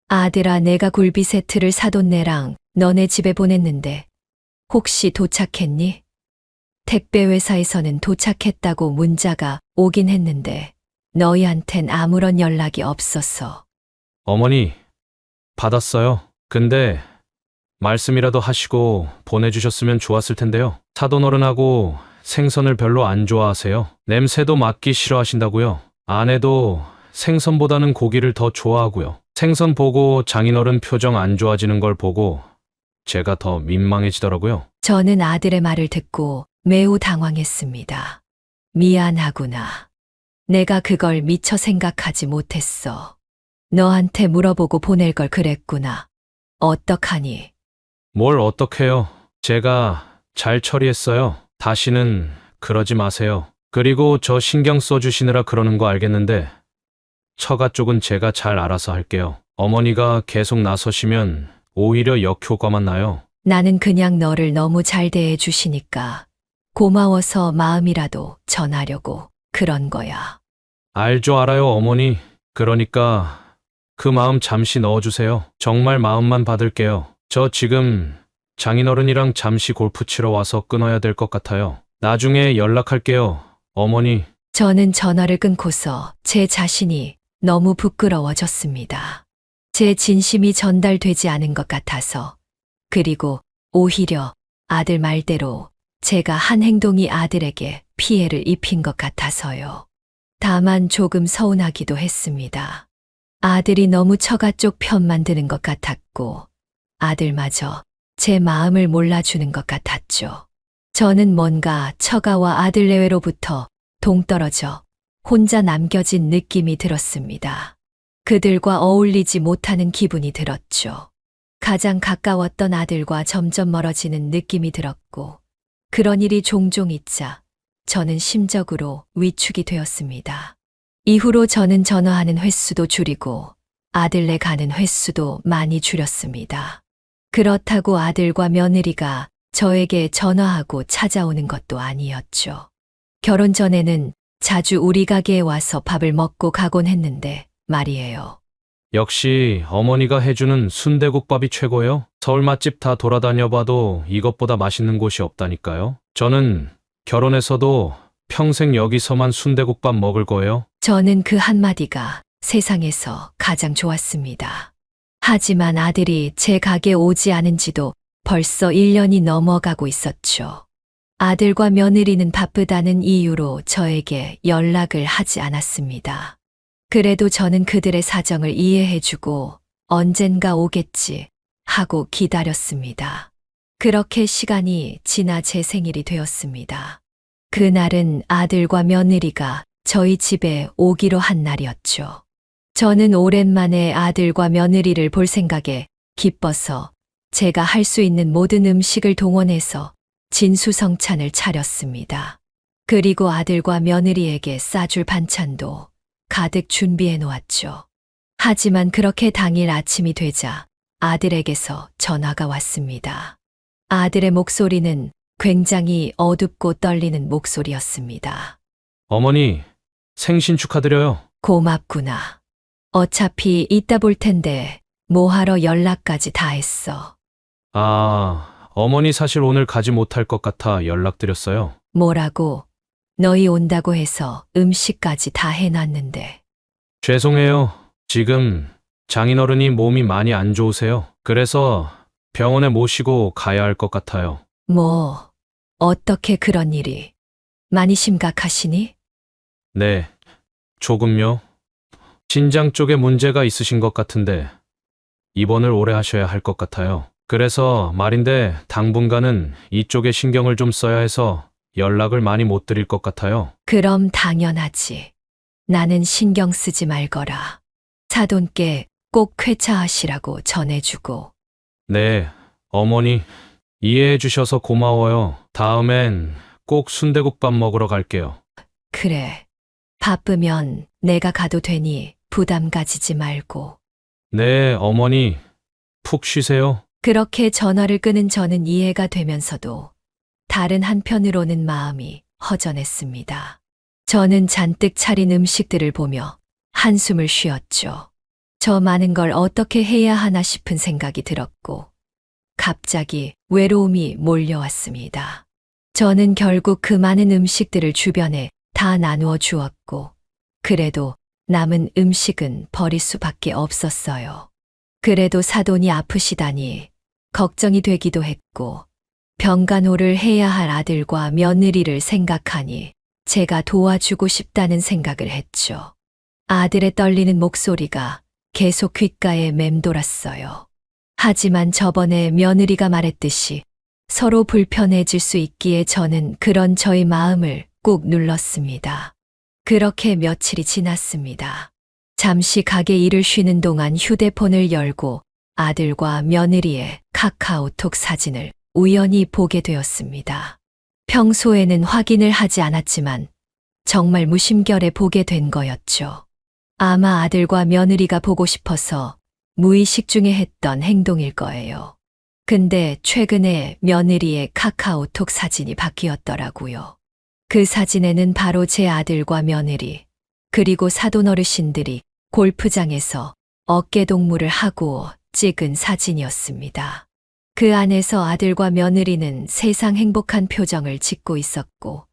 아들아, 내가 굴비 세트를 사돈네랑 너네 집에 보냈는데 혹시 도착했니? 택배 회사에서는 도착했다고 문자가 오긴 했는데 너희한텐 아무런 연락이 없어서. 어머니, 받았어요. 근데 말씀이라도 하시고 보내주셨으면 좋았을 텐데요. 사돈어른하고 생선을 별로 안 좋아하세요. 냄새도 맡기 싫어하신다고요. 아내도 생선보다는 고기를 더 좋아하고요. 생선 보고 장인어른 표정 안 좋아지는 걸 보고 제가 더 민망해지더라고요. 저는 아들의 말을 듣고 매우 당황했습니다. 미안하구나. 내가 그걸 미처 생각하지 못했어. 너한테 물어보고 보낼 걸 그랬구나. 어떡하니? 뭘 어떡해요. 제가 잘 처리했어요. 다시는 그러지 마세요. 그리고 저 신경 써주시느라 그러는 거 알겠는데 처가 쪽은 제가 잘 알아서 할게요. 어머니가 계속 나서시면 오히려 역효과만 나요. 나는 그냥 너를 너무 잘 대해 주시니까 고마워서 마음이라도 전하려고 그런 거야. 알죠, 알아요, 어머니. 그러니까 그 마음 잠시 넣어주세요. 정말 마음만 받을게요. 저 지금 장인어른이랑 잠시 골프 치러 와서 끊어야 될 것 같아요. 나중에 연락할게요, 어머니. 저는 전화를 끊고서 제 자신이 너무 부끄러워졌습니다. 제 진심이 전달되지 않은 것 같아서, 그리고 오히려 아들 말대로 제가 한 행동이 아들에게 피해를 입힌 것 같아서요. 다만 조금 서운하기도 했습니다. 아들이 너무 처가 쪽 편만 드는 것 같았고, 아들마저 제 마음을 몰라주는 것 같았죠. 저는 뭔가 처가와 아들 내외로부터 동떨어져 혼자 남겨진 느낌이 들었습니다. 그들과 어울리지 못하는 기분이 들었죠. 가장 가까웠던 아들과 점점 멀어지는 느낌이 들었고, 그런 일이 종종 있자 저는 심적으로 위축이 되었습니다. 이후로 저는 전화하는 횟수도 줄이고 아들네 가는 횟수도 많이 줄였습니다. 그렇다고 아들과 며느리가 저에게 전화하고 찾아오는 것도 아니었죠. 결혼 전에는 자주 우리 가게에 와서 밥을 먹고 가곤 했는데 말이에요. 역시 어머니가 해주는 순대국밥이 최고예요. 서울 맛집 다 돌아다녀봐도 이것보다 맛있는 곳이 없다니까요. 저는 결혼해서도 평생 여기서만 순대국밥 먹을 거예요. 저는 그 한마디가 세상에서 가장 좋았습니다. 하지만 아들이 제 가게에 오지 않은 지도 벌써 1년이 넘어가고 있었죠. 아들과 며느리는 바쁘다는 이유로 저에게 연락을 하지 않았습니다. 그래도 저는 그들의 사정을 이해해주고 언젠가 오겠지 하고 기다렸습니다. 그렇게 시간이 지나 제 생일이 되었습니다. 그날은 아들과 며느리가 저희 집에 오기로 한 날이었죠. 저는 오랜만에 아들과 며느리를 볼 생각에 기뻐서 제가 할 수 있는 모든 음식을 동원해서 진수성찬을 차렸습니다. 그리고 아들과 며느리에게 싸줄 반찬도 가득 준비해 놓았죠. 하지만 그렇게 당일 아침이 되자 아들에게서 전화가 왔습니다. 아들의 목소리는 굉장히 어둡고 떨리는 목소리였습니다. 어머니, 생신 축하드려요. 고맙구나. 어차피 이따 볼 텐데 뭐하러 연락까지 다 했어. 어머니 사실 오늘 가지 못할 것 같아 연락드렸어요. 뭐라고? 너희 온다고 해서 음식까지 다 해놨는데. 죄송해요. 지금 장인어른이 몸이 많이 안 좋으세요. 그래서 병원에 모시고 가야 할 것 같아요. 뭐, 어떻게 그런 일이? 많이 심각하시니? 네, 조금요. 신장 쪽에 문제가 있으신 것 같은데 입원을 오래 하셔야 할 것 같아요. 그래서 말인데 당분간은 이쪽에 신경을 좀 써야 해서 연락을 많이 못 드릴 것 같아요. 그럼 당연하지. 나는 신경 쓰지 말거라. 사돈께 꼭 쾌차하시라고 전해주고. 네, 어머니 이해해 주셔서 고마워요. 다음엔 꼭 순대국밥 먹으러 갈게요. 그래. 바쁘면 내가 가도 되니 부담 가지지 말고. 네, 어머니 푹 쉬세요. 그렇게 전화를 끄는 저는 이해가 되면서도 다른 한편으로는 마음이 허전했습니다. 저는 잔뜩 차린 음식들을 보며 한숨을 쉬었죠. 저 많은 걸 어떻게 해야 하나 싶은 생각이 들었고, 갑자기 외로움이 몰려왔습니다. 저는 결국 그 많은 음식들을 주변에 다 나누어 주었고, 그래도 남은 음식은 버릴 수밖에 없었어요. 그래도 사돈이 아프시다니 걱정이 되기도 했고, 병간호를 해야 할 아들과 며느리를 생각하니 제가 도와주고 싶다는 생각을 했죠. 아들의 떨리는 목소리가 계속 귓가에 맴돌았어요. 하지만 저번에 며느리가 말했듯이 서로 불편해질 수 있기에 저는 그런 저의 마음을 꾹 눌렀습니다. 그렇게 며칠이 지났습니다. 잠시 가게 일을 쉬는 동안 휴대폰을 열고 아들과 며느리의 카카오톡 사진을 우연히 보게 되었습니다. 평소에는 확인을 하지 않았지만 정말 무심결에 보게 된 거였죠. 아마 아들과 며느리가 보고 싶어서 무의식 중에 했던 행동일 거예요. 근데 최근에 며느리의 카카오톡 사진이 바뀌었더라고요. 그 사진에는 바로 제 아들과 며느리, 그리고 사돈 어르신들이 골프장에서 어깨동무를 하고 찍은 사진이었습니다. 그 안에서 아들과 며느리는 세상 행복한 표정을 짓고 있었고,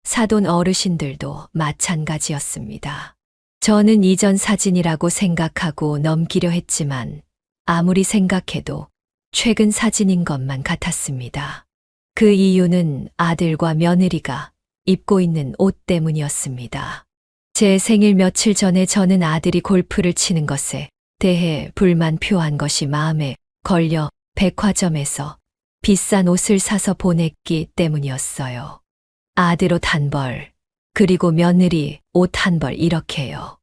사돈 어르신들도 마찬가지였습니다. 저는 이전 사진이라고 생각하고 넘기려 했지만 아무리 생각해도 최근 사진인 것만 같았습니다. 그 이유는 아들과 며느리가 입고 있는 옷 때문이었습니다. 제 생일 며칠 전에 저는 아들이 골프를 치는 것에 대해 불만 표한 것이 마음에 걸려 백화점에서 비싼 옷을 사서 보냈기 때문이었어요. 아들 옷 한 벌, 그리고 며느리 옷 한 벌 이렇게요.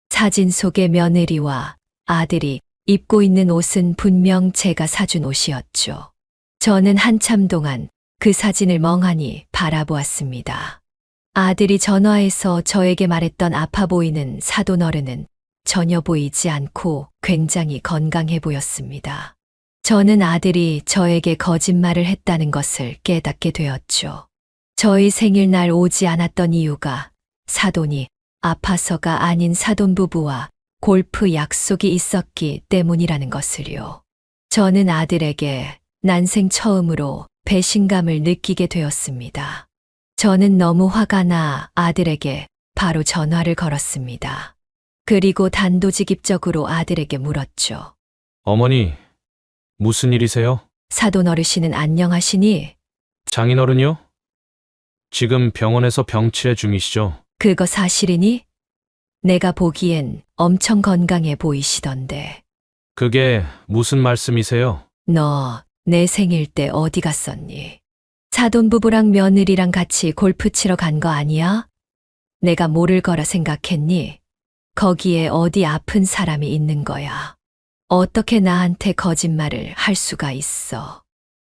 사진 속의 며느리와 아들이 입고 있는 옷은 분명 제가 사준 옷이었죠. 저는 한참 동안 그 사진을 멍하니 바라보았습니다. 아들이 전화해서 저에게 말했던 아파 보이는 사돈 어른은 전혀 보이지 않고 굉장히 건강해 보였습니다. 저는 아들이 저에게 거짓말을 했다는 것을 깨닫게 되었죠. 저희 생일날 오지 않았던 이유가 사돈이 아파서가 아닌 사돈 부부와 골프 약속이 있었기 때문이라는 것을요. 저는 아들에게 난생 처음으로 배신감을 느끼게 되었습니다. 저는 너무 화가 나 아들에게 바로 전화를 걸었습니다. 그리고 단도직입적으로 아들에게 물었죠. 어머니, 무슨 일이세요? 사돈 어르신은 안녕하시니? 장인어른이요? 지금 병원에서 병치레 중이시죠? 그거 사실이니? 내가 보기엔 엄청 건강해 보이시던데. 그게 무슨 말씀이세요? 너 내 생일 때 어디 갔었니? 사돈 부부랑 며느리랑 같이 골프 치러 간 거 아니야? 내가 모를 거라 생각했니? 거기에 어디 아픈 사람이 있는 거야. 어떻게 나한테 거짓말을 할 수가 있어.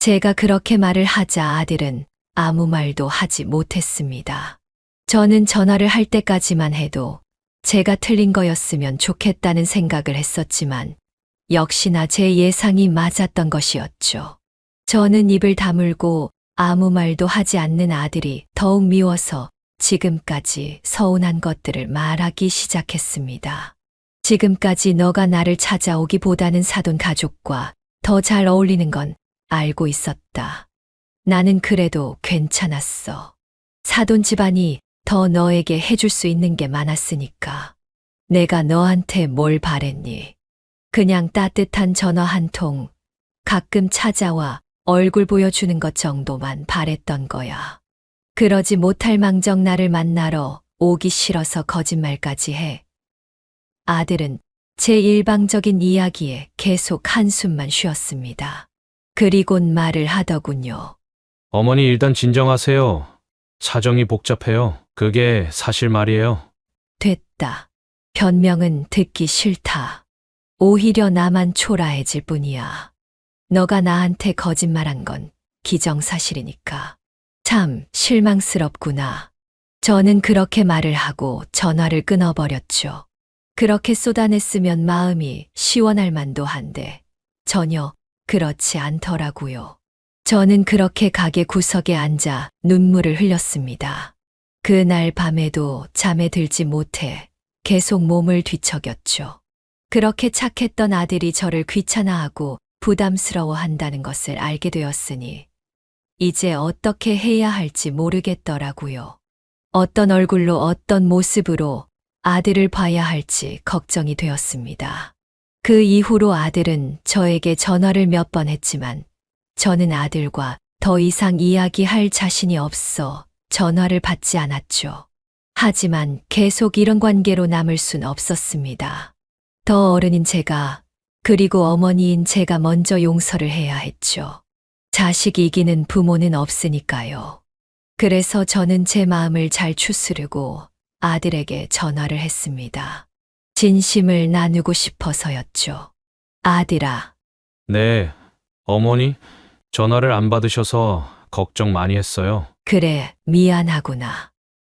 제가 그렇게 말을 하자 아들은 아무 말도 하지 못했습니다. 저는 전화를 할 때까지만 해도 제가 틀린 거였으면 좋겠다는 생각을 했었지만 역시나 제 예상이 맞았던 것이었죠. 저는 입을 다물고 아무 말도 하지 않는 아들이 더욱 미워서 지금까지 서운한 것들을 말하기 시작했습니다. 지금까지 너가 나를 찾아오기보다는 사돈 가족과 더 잘 어울리는 건 알고 있었다. 나는 그래도 괜찮았어. 사돈 집안이 더 너에게 해줄 수 있는 게 많았으니까. 내가 너한테 뭘 바랬니? 그냥 따뜻한 전화 한 통, 가끔 찾아와 얼굴 보여주는 것 정도만 바랬던 거야. 그러지 못할 망정 나를 만나러 오기 싫어서 거짓말까지 해. 아들은 제 일방적인 이야기에 계속 한숨만 쉬었습니다. 그리곤 말을 하더군요. 어머니 일단 진정하세요. 사정이 복잡해요. 그게 사실 말이에요. 됐다. 변명은 듣기 싫다. 오히려 나만 초라해질 뿐이야. 너가 나한테 거짓말한 건 기정사실이니까. 참 실망스럽구나. 저는 그렇게 말을 하고 전화를 끊어버렸죠. 그렇게 쏟아냈으면 마음이 시원할 만도 한데 전혀 그렇지 않더라고요. 저는 그렇게 가게 구석에 앉아 눈물을 흘렸습니다. 그날 밤에도 잠에 들지 못해 계속 몸을 뒤척였죠. 그렇게 착했던 아들이 저를 귀찮아하고 부담스러워한다는 것을 알게 되었으니 이제 어떻게 해야 할지 모르겠더라고요. 어떤 얼굴로 어떤 모습으로 아들을 봐야 할지 걱정이 되었습니다. 그 이후로 아들은 저에게 전화를 몇 번 했지만 저는 아들과 더 이상 이야기할 자신이 없어 전화를 받지 않았죠. 하지만 계속 이런 관계로 남을 순 없었습니다. 더 어른인 제가, 그리고 어머니인 제가 먼저 용서를 해야 했죠. 자식 이기는 부모는 없으니까요. 그래서 저는 제 마음을 잘 추스르고 아들에게 전화를 했습니다. 진심을 나누고 싶어서였죠. 아들아, 네, 어머니, 전화를 안 받으셔서 걱정 많이 했어요. 그래, 미안하구나.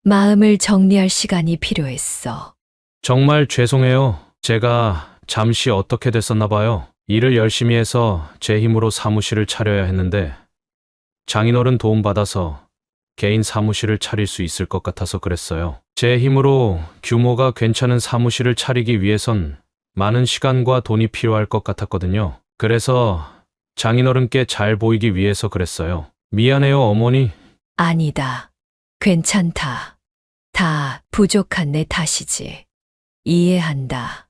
마음을 정리할 시간이 필요했어. 정말 죄송해요. 제가 잠시 어떻게 됐었나 봐요. 일을 열심히 해서 제 힘으로 사무실을 차려야 했는데 장인어른 도움받아서 개인 사무실을 차릴 수 있을 것 같아서 그랬어요. 제 힘으로 규모가 괜찮은 사무실을 차리기 위해선 많은 시간과 돈이 필요할 것 같았거든요. 그래서 장인어른께 잘 보이기 위해서 그랬어요. 미안해요, 어머니. 아니다. 괜찮다. 다 부족한 내 탓이지. 이해한다.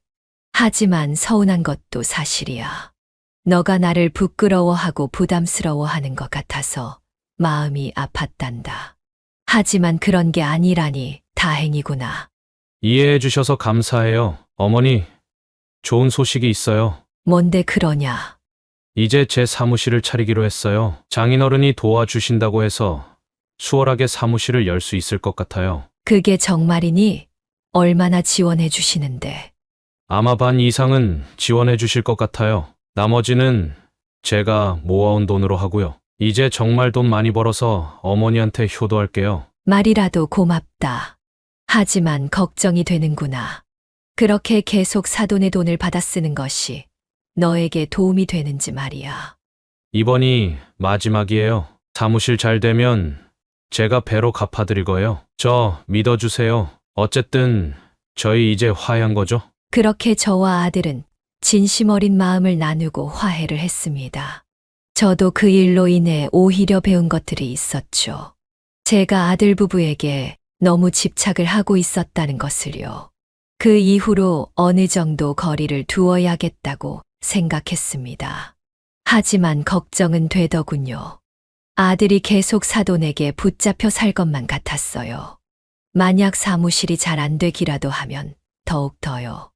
하지만 서운한 것도 사실이야. 너가 나를 부끄러워하고 부담스러워하는 것 같아서 마음이 아팠단다. 하지만 그런 게 아니라니 다행이구나. 이해해 주셔서 감사해요. 어머니, 좋은 소식이 있어요. 뭔데 그러냐? 이제 제 사무실을 차리기로 했어요. 장인어른이 도와주신다고 해서 수월하게 사무실을 열 수 있을 것 같아요. 그게 정말이니? 얼마나 지원해 주시는데? 아마 반 이상은 지원해 주실 것 같아요. 나머지는 제가 모아온 돈으로 하고요. 이제 정말 돈 많이 벌어서 어머니한테 효도할게요. 말이라도 고맙다. 하지만 걱정이 되는구나. 그렇게 계속 사돈의 돈을 받아 쓰는 것이 너에게 도움이 되는지 말이야. 이번이 마지막이에요. 사무실 잘 되면 제가 배로 갚아드릴 거예요. 저 믿어주세요. 어쨌든 저희 이제 화해한 거죠? 그렇게 저와 아들은 진심 어린 마음을 나누고 화해를 했습니다. 저도 그 일로 인해 오히려 배운 것들이 있었죠. 제가 아들 부부에게 너무 집착을 하고 있었다는 것을요. 그 이후로 어느 정도 거리를 두어야겠다고 생각했습니다. 하지만 걱정은 되더군요. 아들이 계속 사돈에게 붙잡혀 살 것만 같았어요. 만약 사무실이 잘 안 되기라도 하면 더욱 더요.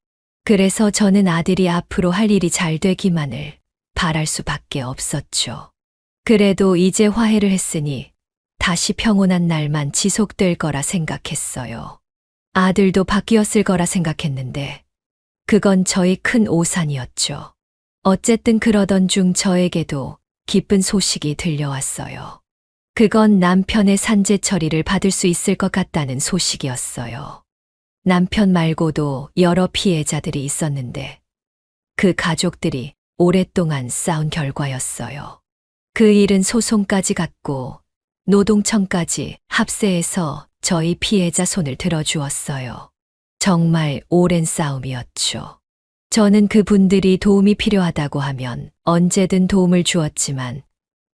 그래서 저는 아들이 앞으로 할 일이 잘 되기만을 바랄 수밖에 없었죠. 그래도 이제 화해를 했으니 다시 평온한 날만 지속될 거라 생각했어요. 아들도 바뀌었을 거라 생각했는데 그건 저희 큰 오산이었죠. 어쨌든 그러던 중 저에게도 기쁜 소식이 들려왔어요. 그건 남편의 산재 처리를 받을 수 있을 것 같다는 소식이었어요. 남편 말고도 여러 피해자들이 있었는데 그 가족들이 오랫동안 싸운 결과였어요. 그 일은 소송까지 갔고 노동청까지 합세해서 저희 피해자 손을 들어주었어요. 정말 오랜 싸움이었죠. 저는 그분들이 도움이 필요하다고 하면 언제든 도움을 주었지만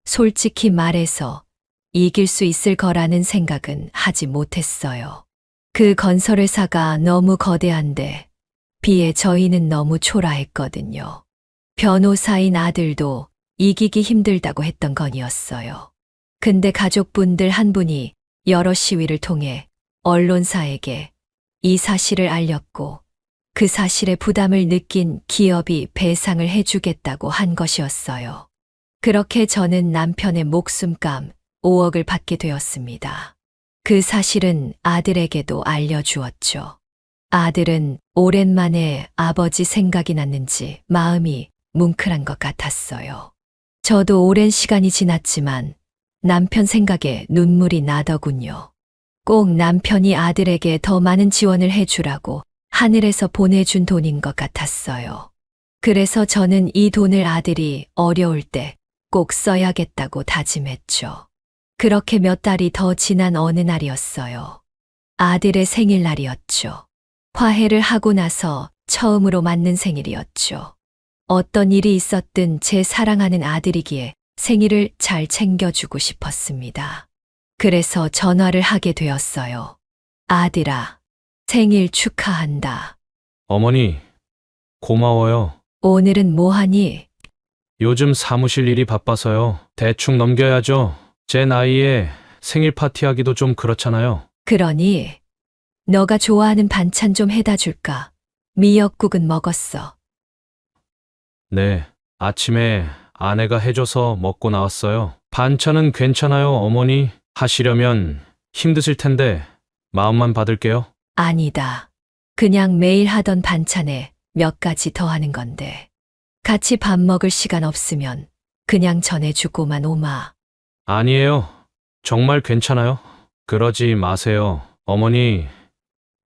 솔직히 말해서 이길 수 있을 거라는 생각은 하지 못했어요. 그 건설회사가 너무 거대한데 비해 저희는 너무 초라했거든요. 변호사인 아들도 이기기 힘들다고 했던 건이었어요. 근데 가족분들 한 분이 여러 시위를 통해 언론사에게 이 사실을 알렸고 그 사실에 부담을 느낀 기업이 배상을 해주겠다고 한 것이었어요. 그렇게 저는 남편의 목숨감 5억을 받게 되었습니다. 그 사실은 아들에게도 알려주었죠. 아들은 오랜만에 아버지 생각이 났는지 마음이 뭉클한 것 같았어요. 저도 오랜 시간이 지났지만 남편 생각에 눈물이 나더군요. 꼭 남편이 아들에게 더 많은 지원을 해주라고 하늘에서 보내준 돈인 것 같았어요. 그래서 저는 이 돈을 아들이 어려울 때 꼭 써야겠다고 다짐했죠. 그렇게 몇 달이 더 지난 어느 날이었어요. 아들의 생일날이었죠. 화해를 하고 나서 처음으로 맞는 생일이었죠. 어떤 일이 있었든 제 사랑하는 아들이기에 생일을 잘 챙겨주고 싶었습니다. 그래서 전화를 하게 되었어요. 아들아, 생일 축하한다. 어머니, 고마워요. 오늘은 뭐하니? 요즘 사무실 일이 바빠서요. 대충 넘겨야죠. 제 나이에 생일 파티하기도 좀 그렇잖아요. 그러니 너가 좋아하는 반찬 좀 해다 줄까? 미역국은 먹었어. 네, 아침에 아내가 해줘서 먹고 나왔어요. 반찬은 괜찮아요, 어머니. 하시려면 힘드실 텐데 마음만 받을게요. 아니다. 그냥 매일 하던 반찬에 몇 가지 더 하는 건데. 같이 밥 먹을 시간 없으면 그냥 전해주고만 오마. 아니에요. 정말 괜찮아요. 그러지 마세요. 어머니,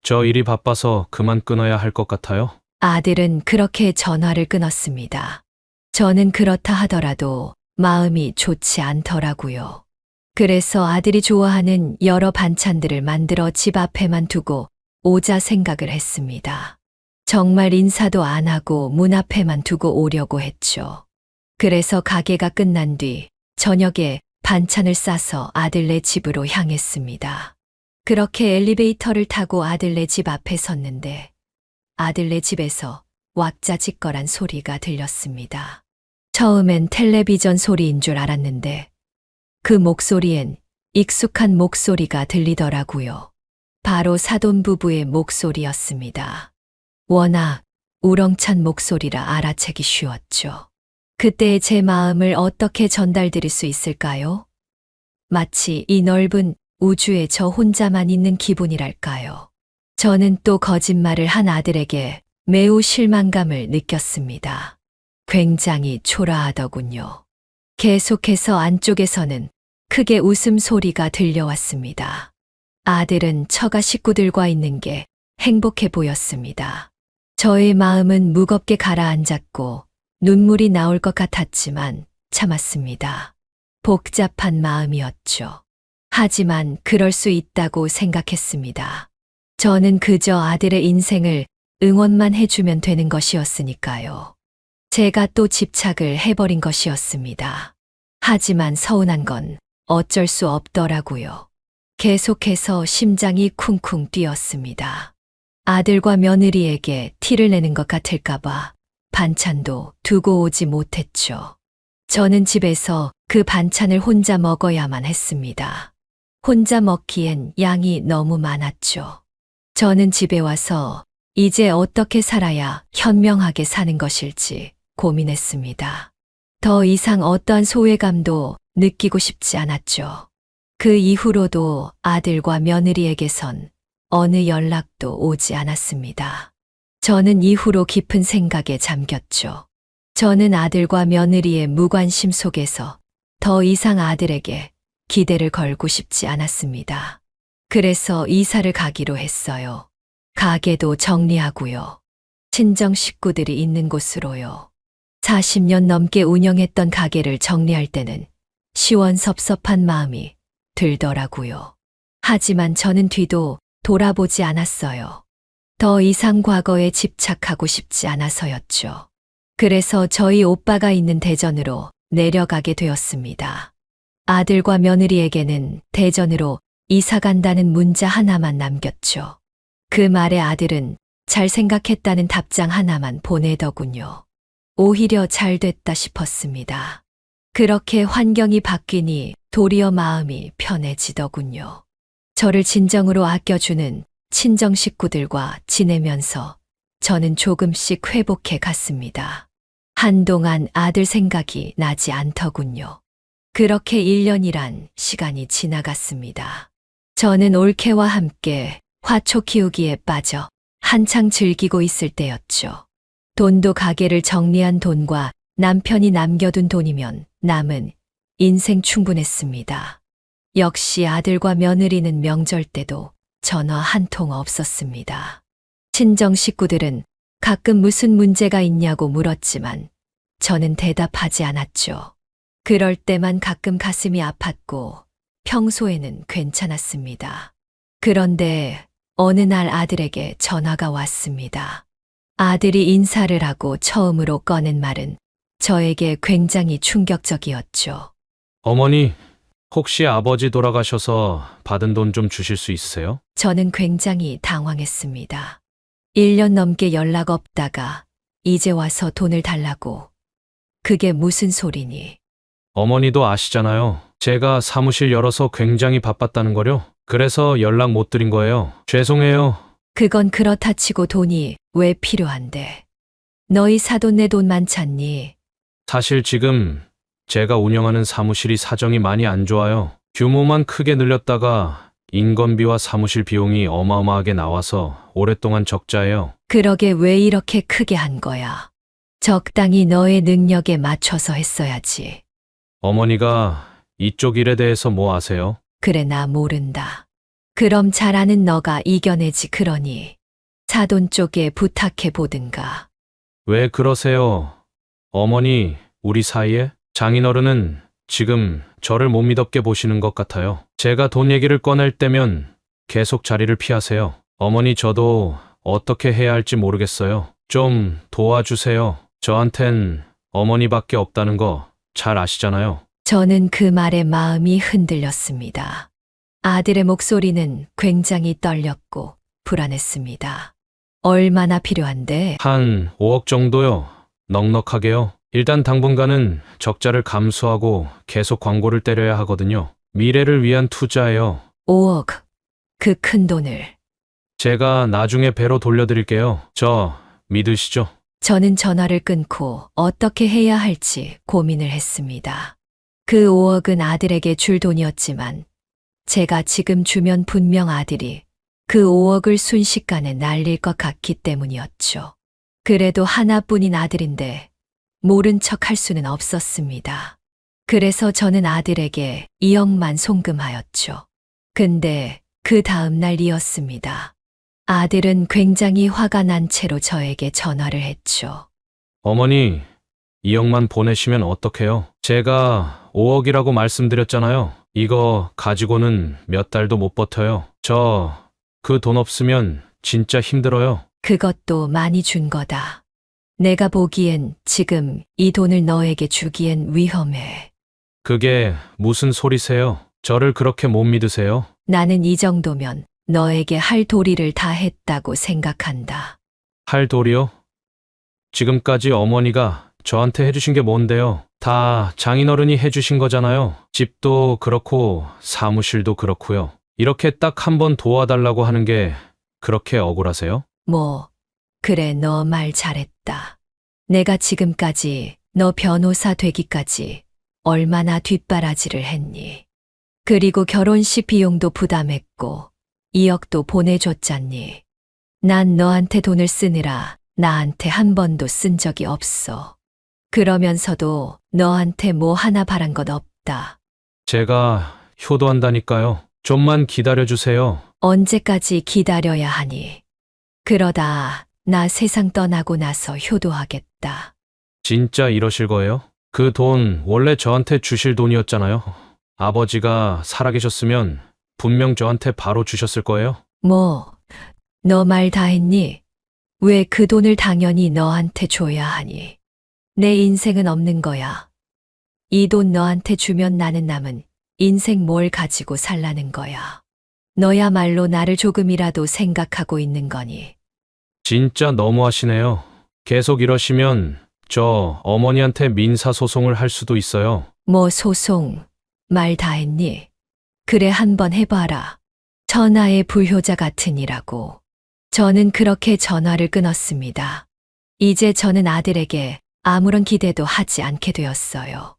저 일이 바빠서 그만 끊어야 할 것 같아요. 아들은 그렇게 전화를 끊었습니다. 저는 그렇다 하더라도 마음이 좋지 않더라고요. 그래서 아들이 좋아하는 여러 반찬들을 만들어 집 앞에만 두고 오자 생각을 했습니다. 정말 인사도 안 하고 문 앞에만 두고 오려고 했죠. 그래서 가게가 끝난 뒤 저녁에 반찬을 싸서 아들네 집으로 향했습니다. 그렇게 엘리베이터를 타고 아들네 집 앞에 섰는데 아들네 집에서 왁자지껄한 소리가 들렸습니다. 처음엔 텔레비전 소리인 줄 알았는데 그 목소리엔 익숙한 목소리가 들리더라고요. 바로 사돈 부부의 목소리였습니다. 워낙 우렁찬 목소리라 알아채기 쉬웠죠. 그때의 제 마음을 어떻게 전달드릴 수 있을까요? 마치 이 넓은 우주에 저 혼자만 있는 기분이랄까요. 저는 또 거짓말을 한 아들에게 매우 실망감을 느꼈습니다. 굉장히 초라하더군요. 계속해서 안쪽에서는 크게 웃음소리가 들려왔습니다. 아들은 처가 식구들과 있는 게 행복해 보였습니다. 저의 마음은 무겁게 가라앉았고 눈물이 나올 것 같았지만 참았습니다. 복잡한 마음이었죠. 하지만 그럴 수 있다고 생각했습니다. 저는 그저 아들의 인생을 응원만 해주면 되는 것이었으니까요. 제가 또 집착을 해버린 것이었습니다. 하지만 서운한 건 어쩔 수 없더라고요. 계속해서 심장이 쿵쿵 뛰었습니다. 아들과 며느리에게 티를 내는 것 같을까봐 반찬도 두고 오지 못했죠. 저는 집에서 그 반찬을 혼자 먹어야만 했습니다. 혼자 먹기엔 양이 너무 많았죠. 저는 집에 와서 이제 어떻게 살아야 현명하게 사는 것일지 고민했습니다. 더 이상 어떠한 소외감도 느끼고 싶지 않았죠. 그 이후로도 아들과 며느리에게선 어느 연락도 오지 않았습니다. 저는 이후로 깊은 생각에 잠겼죠. 저는 아들과 며느리의 무관심 속에서 더 이상 아들에게 기대를 걸고 싶지 않았습니다. 그래서 이사를 가기로 했어요. 가게도 정리하고요. 친정 식구들이 있는 곳으로요. 40년 넘게 운영했던 가게를 정리할 때는 시원섭섭한 마음이 들더라고요. 하지만 저는 뒤도 돌아보지 않았어요. 더 이상 과거에 집착하고 싶지 않아서였죠. 그래서 저희 오빠가 있는 대전으로 내려가게 되었습니다. 아들과 며느리에게는 대전으로 이사 간다는 문자 하나만 남겼죠. 그 말에 아들은 잘 생각했다는 답장 하나만 보내더군요. 오히려 잘 됐다 싶었습니다. 그렇게 환경이 바뀌니 도리어 마음이 편해지더군요. 저를 진정으로 아껴주는 친정 식구들과 지내면서 저는 조금씩 회복해 갔습니다. 한동안 아들 생각이 나지 않더군요. 그렇게 1년이란 시간이 지나갔습니다. 저는 올케와 함께 화초 키우기에 빠져 한창 즐기고 있을 때였죠. 돈도 가게를 정리한 돈과 남편이 남겨둔 돈이면 남은 인생 충분했습니다. 역시 아들과 며느리는 명절 때도 전화 한 통 없었습니다. 친정 식구들은 가끔 무슨 문제가 있냐고 물었지만 저는 대답하지 않았죠. 그럴 때만 가끔 가슴이 아팠고 평소에는 괜찮았습니다. 그런데 어느 날 아들에게 전화가 왔습니다. 아들이 인사를 하고 처음으로 꺼낸 말은 저에게 굉장히 충격적이었죠. 어머니, 혹시 아버지 돌아가셔서 받은 돈 좀 주실 수 있으세요? 저는 굉장히 당황했습니다. 1년 넘게 연락 없다가 이제 와서 돈을 달라고. 그게 무슨 소리니? 어머니도 아시잖아요. 제가 사무실 열어서 굉장히 바빴다는 거요. 그래서 연락 못 드린 거예요. 죄송해요. 그건 그렇다 치고 돈이 왜 필요한데? 너희 사돈 내 돈 많잖니? 사실 지금 제가 운영하는 사무실이 사정이 많이 안 좋아요. 규모만 크게 늘렸다가 인건비와 사무실 비용이 어마어마하게 나와서 오랫동안 적자예요. 그러게 왜 이렇게 크게 한 거야? 적당히 너의 능력에 맞춰서 했어야지. 어머니가 이쪽 일에 대해서 뭐 아세요? 그래, 나 모른다. 그럼 잘 아는 너가 이겨내지 그러니. 사돈 쪽에 부탁해 보든가. 왜 그러세요? 어머니, 우리 사이에? 장인어른은 지금 저를 못 믿었게 보시는 것 같아요. 제가 돈 얘기를 꺼낼 때면 계속 자리를 피하세요. 어머니, 저도 어떻게 해야 할지 모르겠어요. 좀 도와주세요. 저한텐 어머니밖에 없다는 거 잘 아시잖아요. 저는 그 말에 마음이 흔들렸습니다. 아들의 목소리는 굉장히 떨렸고 불안했습니다. 얼마나 필요한데? 한 5억 정도요. 넉넉하게요. 일단 당분간은 적자를 감수하고 계속 광고를 때려야 하거든요. 미래를 위한 투자예요. 5억. 그 큰 돈을. 제가 나중에 배로 돌려드릴게요. 저 믿으시죠? 저는 전화를 끊고 어떻게 해야 할지 고민을 했습니다. 그 5억은 아들에게 줄 돈이었지만 제가 지금 주면 분명 아들이 그 5억을 순식간에 날릴 것 같기 때문이었죠. 그래도 하나뿐인 아들인데 모른 척 할 수는 없었습니다. 그래서 저는 아들에게 2억만 송금하였죠. 근데 그 다음 날이었습니다. 아들은 굉장히 화가 난 채로 저에게 전화를 했죠. 어머니, 2억만 보내시면 어떡해요? 제가 5억이라고 말씀드렸잖아요. 이거 가지고는 몇 달도 못 버텨요. 저 그 돈 없으면 진짜 힘들어요. 그것도 많이 준 거다. 내가 보기엔 지금 이 돈을 너에게 주기엔 위험해. 그게 무슨 소리세요? 저를 그렇게 못 믿으세요? 나는 이 정도면 너에게 할 도리를 다 했다고 생각한다. 할 도리요? 지금까지 어머니가 저한테 해주신 게 뭔데요? 다 장인어른이 해주신 거잖아요. 집도 그렇고 사무실도 그렇고요. 이렇게 딱 한 번 도와달라고 하는 게 그렇게 억울하세요? 뭐, 그래, 너 말 잘했다. 내가 지금까지 너 변호사 되기까지 얼마나 뒷바라지를 했니? 그리고 결혼식 비용도 부담했고 2억도 보내줬잖니. 난 너한테 돈을 쓰느라 나한테 한 번도 쓴 적이 없어. 그러면서도 너한테 뭐 하나 바란 것 없다. 제가 효도한다니까요. 좀만 기다려주세요. 언제까지 기다려야 하니? 그러다 나 세상 떠나고 나서 효도하겠다. 진짜 이러실 거예요? 그 돈 원래 저한테 주실 돈이었잖아요. 아버지가 살아계셨으면 분명 저한테 바로 주셨을 거예요. 뭐, 너 말 다 했니? 왜 그 돈을 당연히 너한테 줘야 하니? 내 인생은 없는 거야. 이 돈 너한테 주면 나는 남은 인생 뭘 가지고 살라는 거야. 너야말로 나를 조금이라도 생각하고 있는 거니. 진짜 너무하시네요. 계속 이러시면 저 어머니한테 민사소송을 할 수도 있어요. 뭐 소송, 말 다 했니? 그래 한번 해봐라. 천하의 불효자 같으니라고. 저는 그렇게 전화를 끊었습니다. 이제 저는 아들에게 아무런 기대도 하지 않게 되었어요.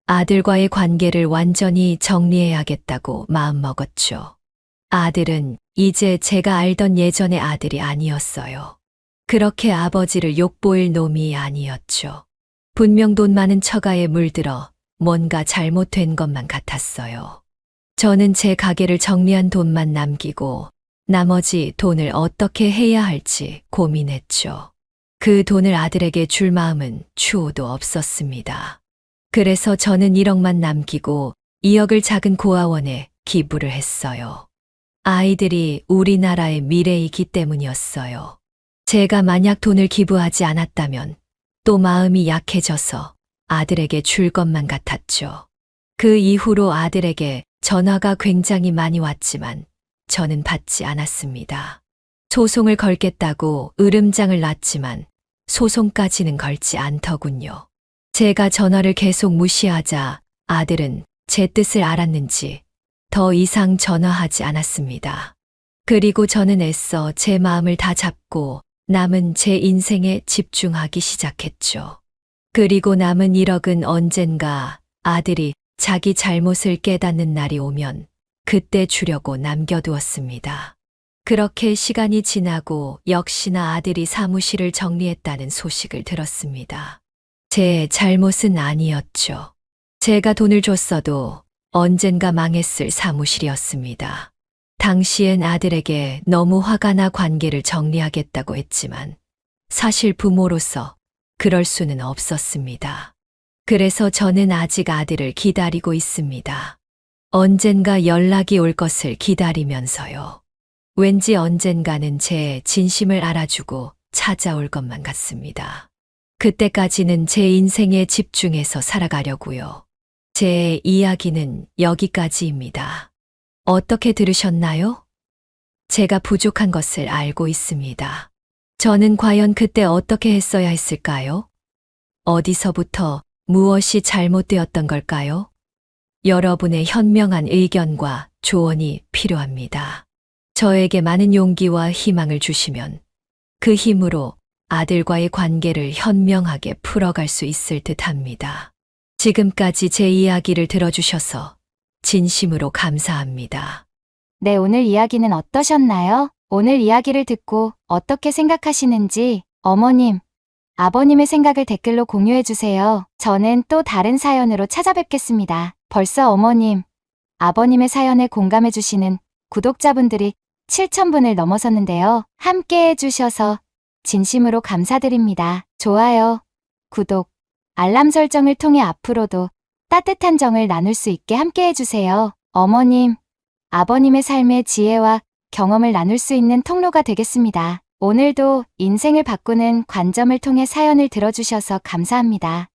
아들과의 관계를 완전히 정리해야겠다고 마음먹었죠. 아들은 이제 제가 알던 예전의 아들이 아니었어요. 그렇게 아버지를 욕보일 놈이 아니었죠. 분명 돈 많은 처가에 물들어 뭔가 잘못된 것만 같았어요. 저는 제 가게를 정리한 돈만 남기고 나머지 돈을 어떻게 해야 할지 고민했죠. 그 돈을 아들에게 줄 마음은 추호도 없었습니다. 그래서 저는 1억만 남기고 2억을 작은 고아원에 기부를 했어요. 아이들이 우리나라의 미래이기 때문이었어요. 제가 만약 돈을 기부하지 않았다면 또 마음이 약해져서 아들에게 줄 것만 같았죠. 그 이후로 아들에게 전화가 굉장히 많이 왔지만 저는 받지 않았습니다. 소송을 걸겠다고 으름장을 놨지만 소송까지는 걸지 않더군요. 제가 전화를 계속 무시하자 아들은 제 뜻을 알았는지 더 이상 전화하지 않았습니다. 그리고 저는 애써 제 마음을 다 잡고 남은 제 인생에 집중하기 시작했죠. 그리고 남은 1억은 언젠가 아들이 자기 잘못을 깨닫는 날이 오면 그때 주려고 남겨두었습니다. 그렇게 시간이 지나고 역시나 아들이 사무실을 정리했다는 소식을 들었습니다. 제 잘못은 아니었죠. 제가 돈을 줬어도 언젠가 망했을 사무실이었습니다. 당시엔 아들에게 너무 화가 나 관계를 정리하겠다고 했지만 사실 부모로서 그럴 수는 없었습니다. 그래서 저는 아직 아들을 기다리고 있습니다. 언젠가 연락이 올 것을 기다리면서요. 왠지 언젠가는 제 진심을 알아주고 찾아올 것만 같습니다. 그때까지는 제 인생에 집중해서 살아가려고요. 제 이야기는 여기까지입니다. 어떻게 들으셨나요? 제가 부족한 것을 알고 있습니다. 저는 과연 그때 어떻게 했어야 했을까요? 어디서부터 무엇이 잘못되었던 걸까요? 여러분의 현명한 의견과 조언이 필요합니다. 저에게 많은 용기와 희망을 주시면 그 힘으로 아들과의 관계를 현명하게 풀어갈 수 있을 듯 합니다. 지금까지 제 이야기를 들어주셔서 진심으로 감사합니다. 네, 오늘 이야기는 어떠셨나요? 오늘 이야기를 듣고 어떻게 생각하시는지 어머님, 아버님의 생각을 댓글로 공유해주세요. 저는 또 다른 사연으로 찾아뵙겠습니다. 벌써 어머님, 아버님의 사연에 공감해주시는 구독자분들이 7,000분을 넘어섰는데요. 함께 해주셔서 진심으로 감사드립니다. 좋아요, 구독, 알람 설정을 통해 앞으로도 따뜻한 정을 나눌 수 있게 함께 해주세요. 어머님, 아버님의 삶의 지혜와 경험을 나눌 수 있는 통로가 되겠습니다. 오늘도 인생을 바꾸는 관점을 통해 사연을 들어주셔서 감사합니다.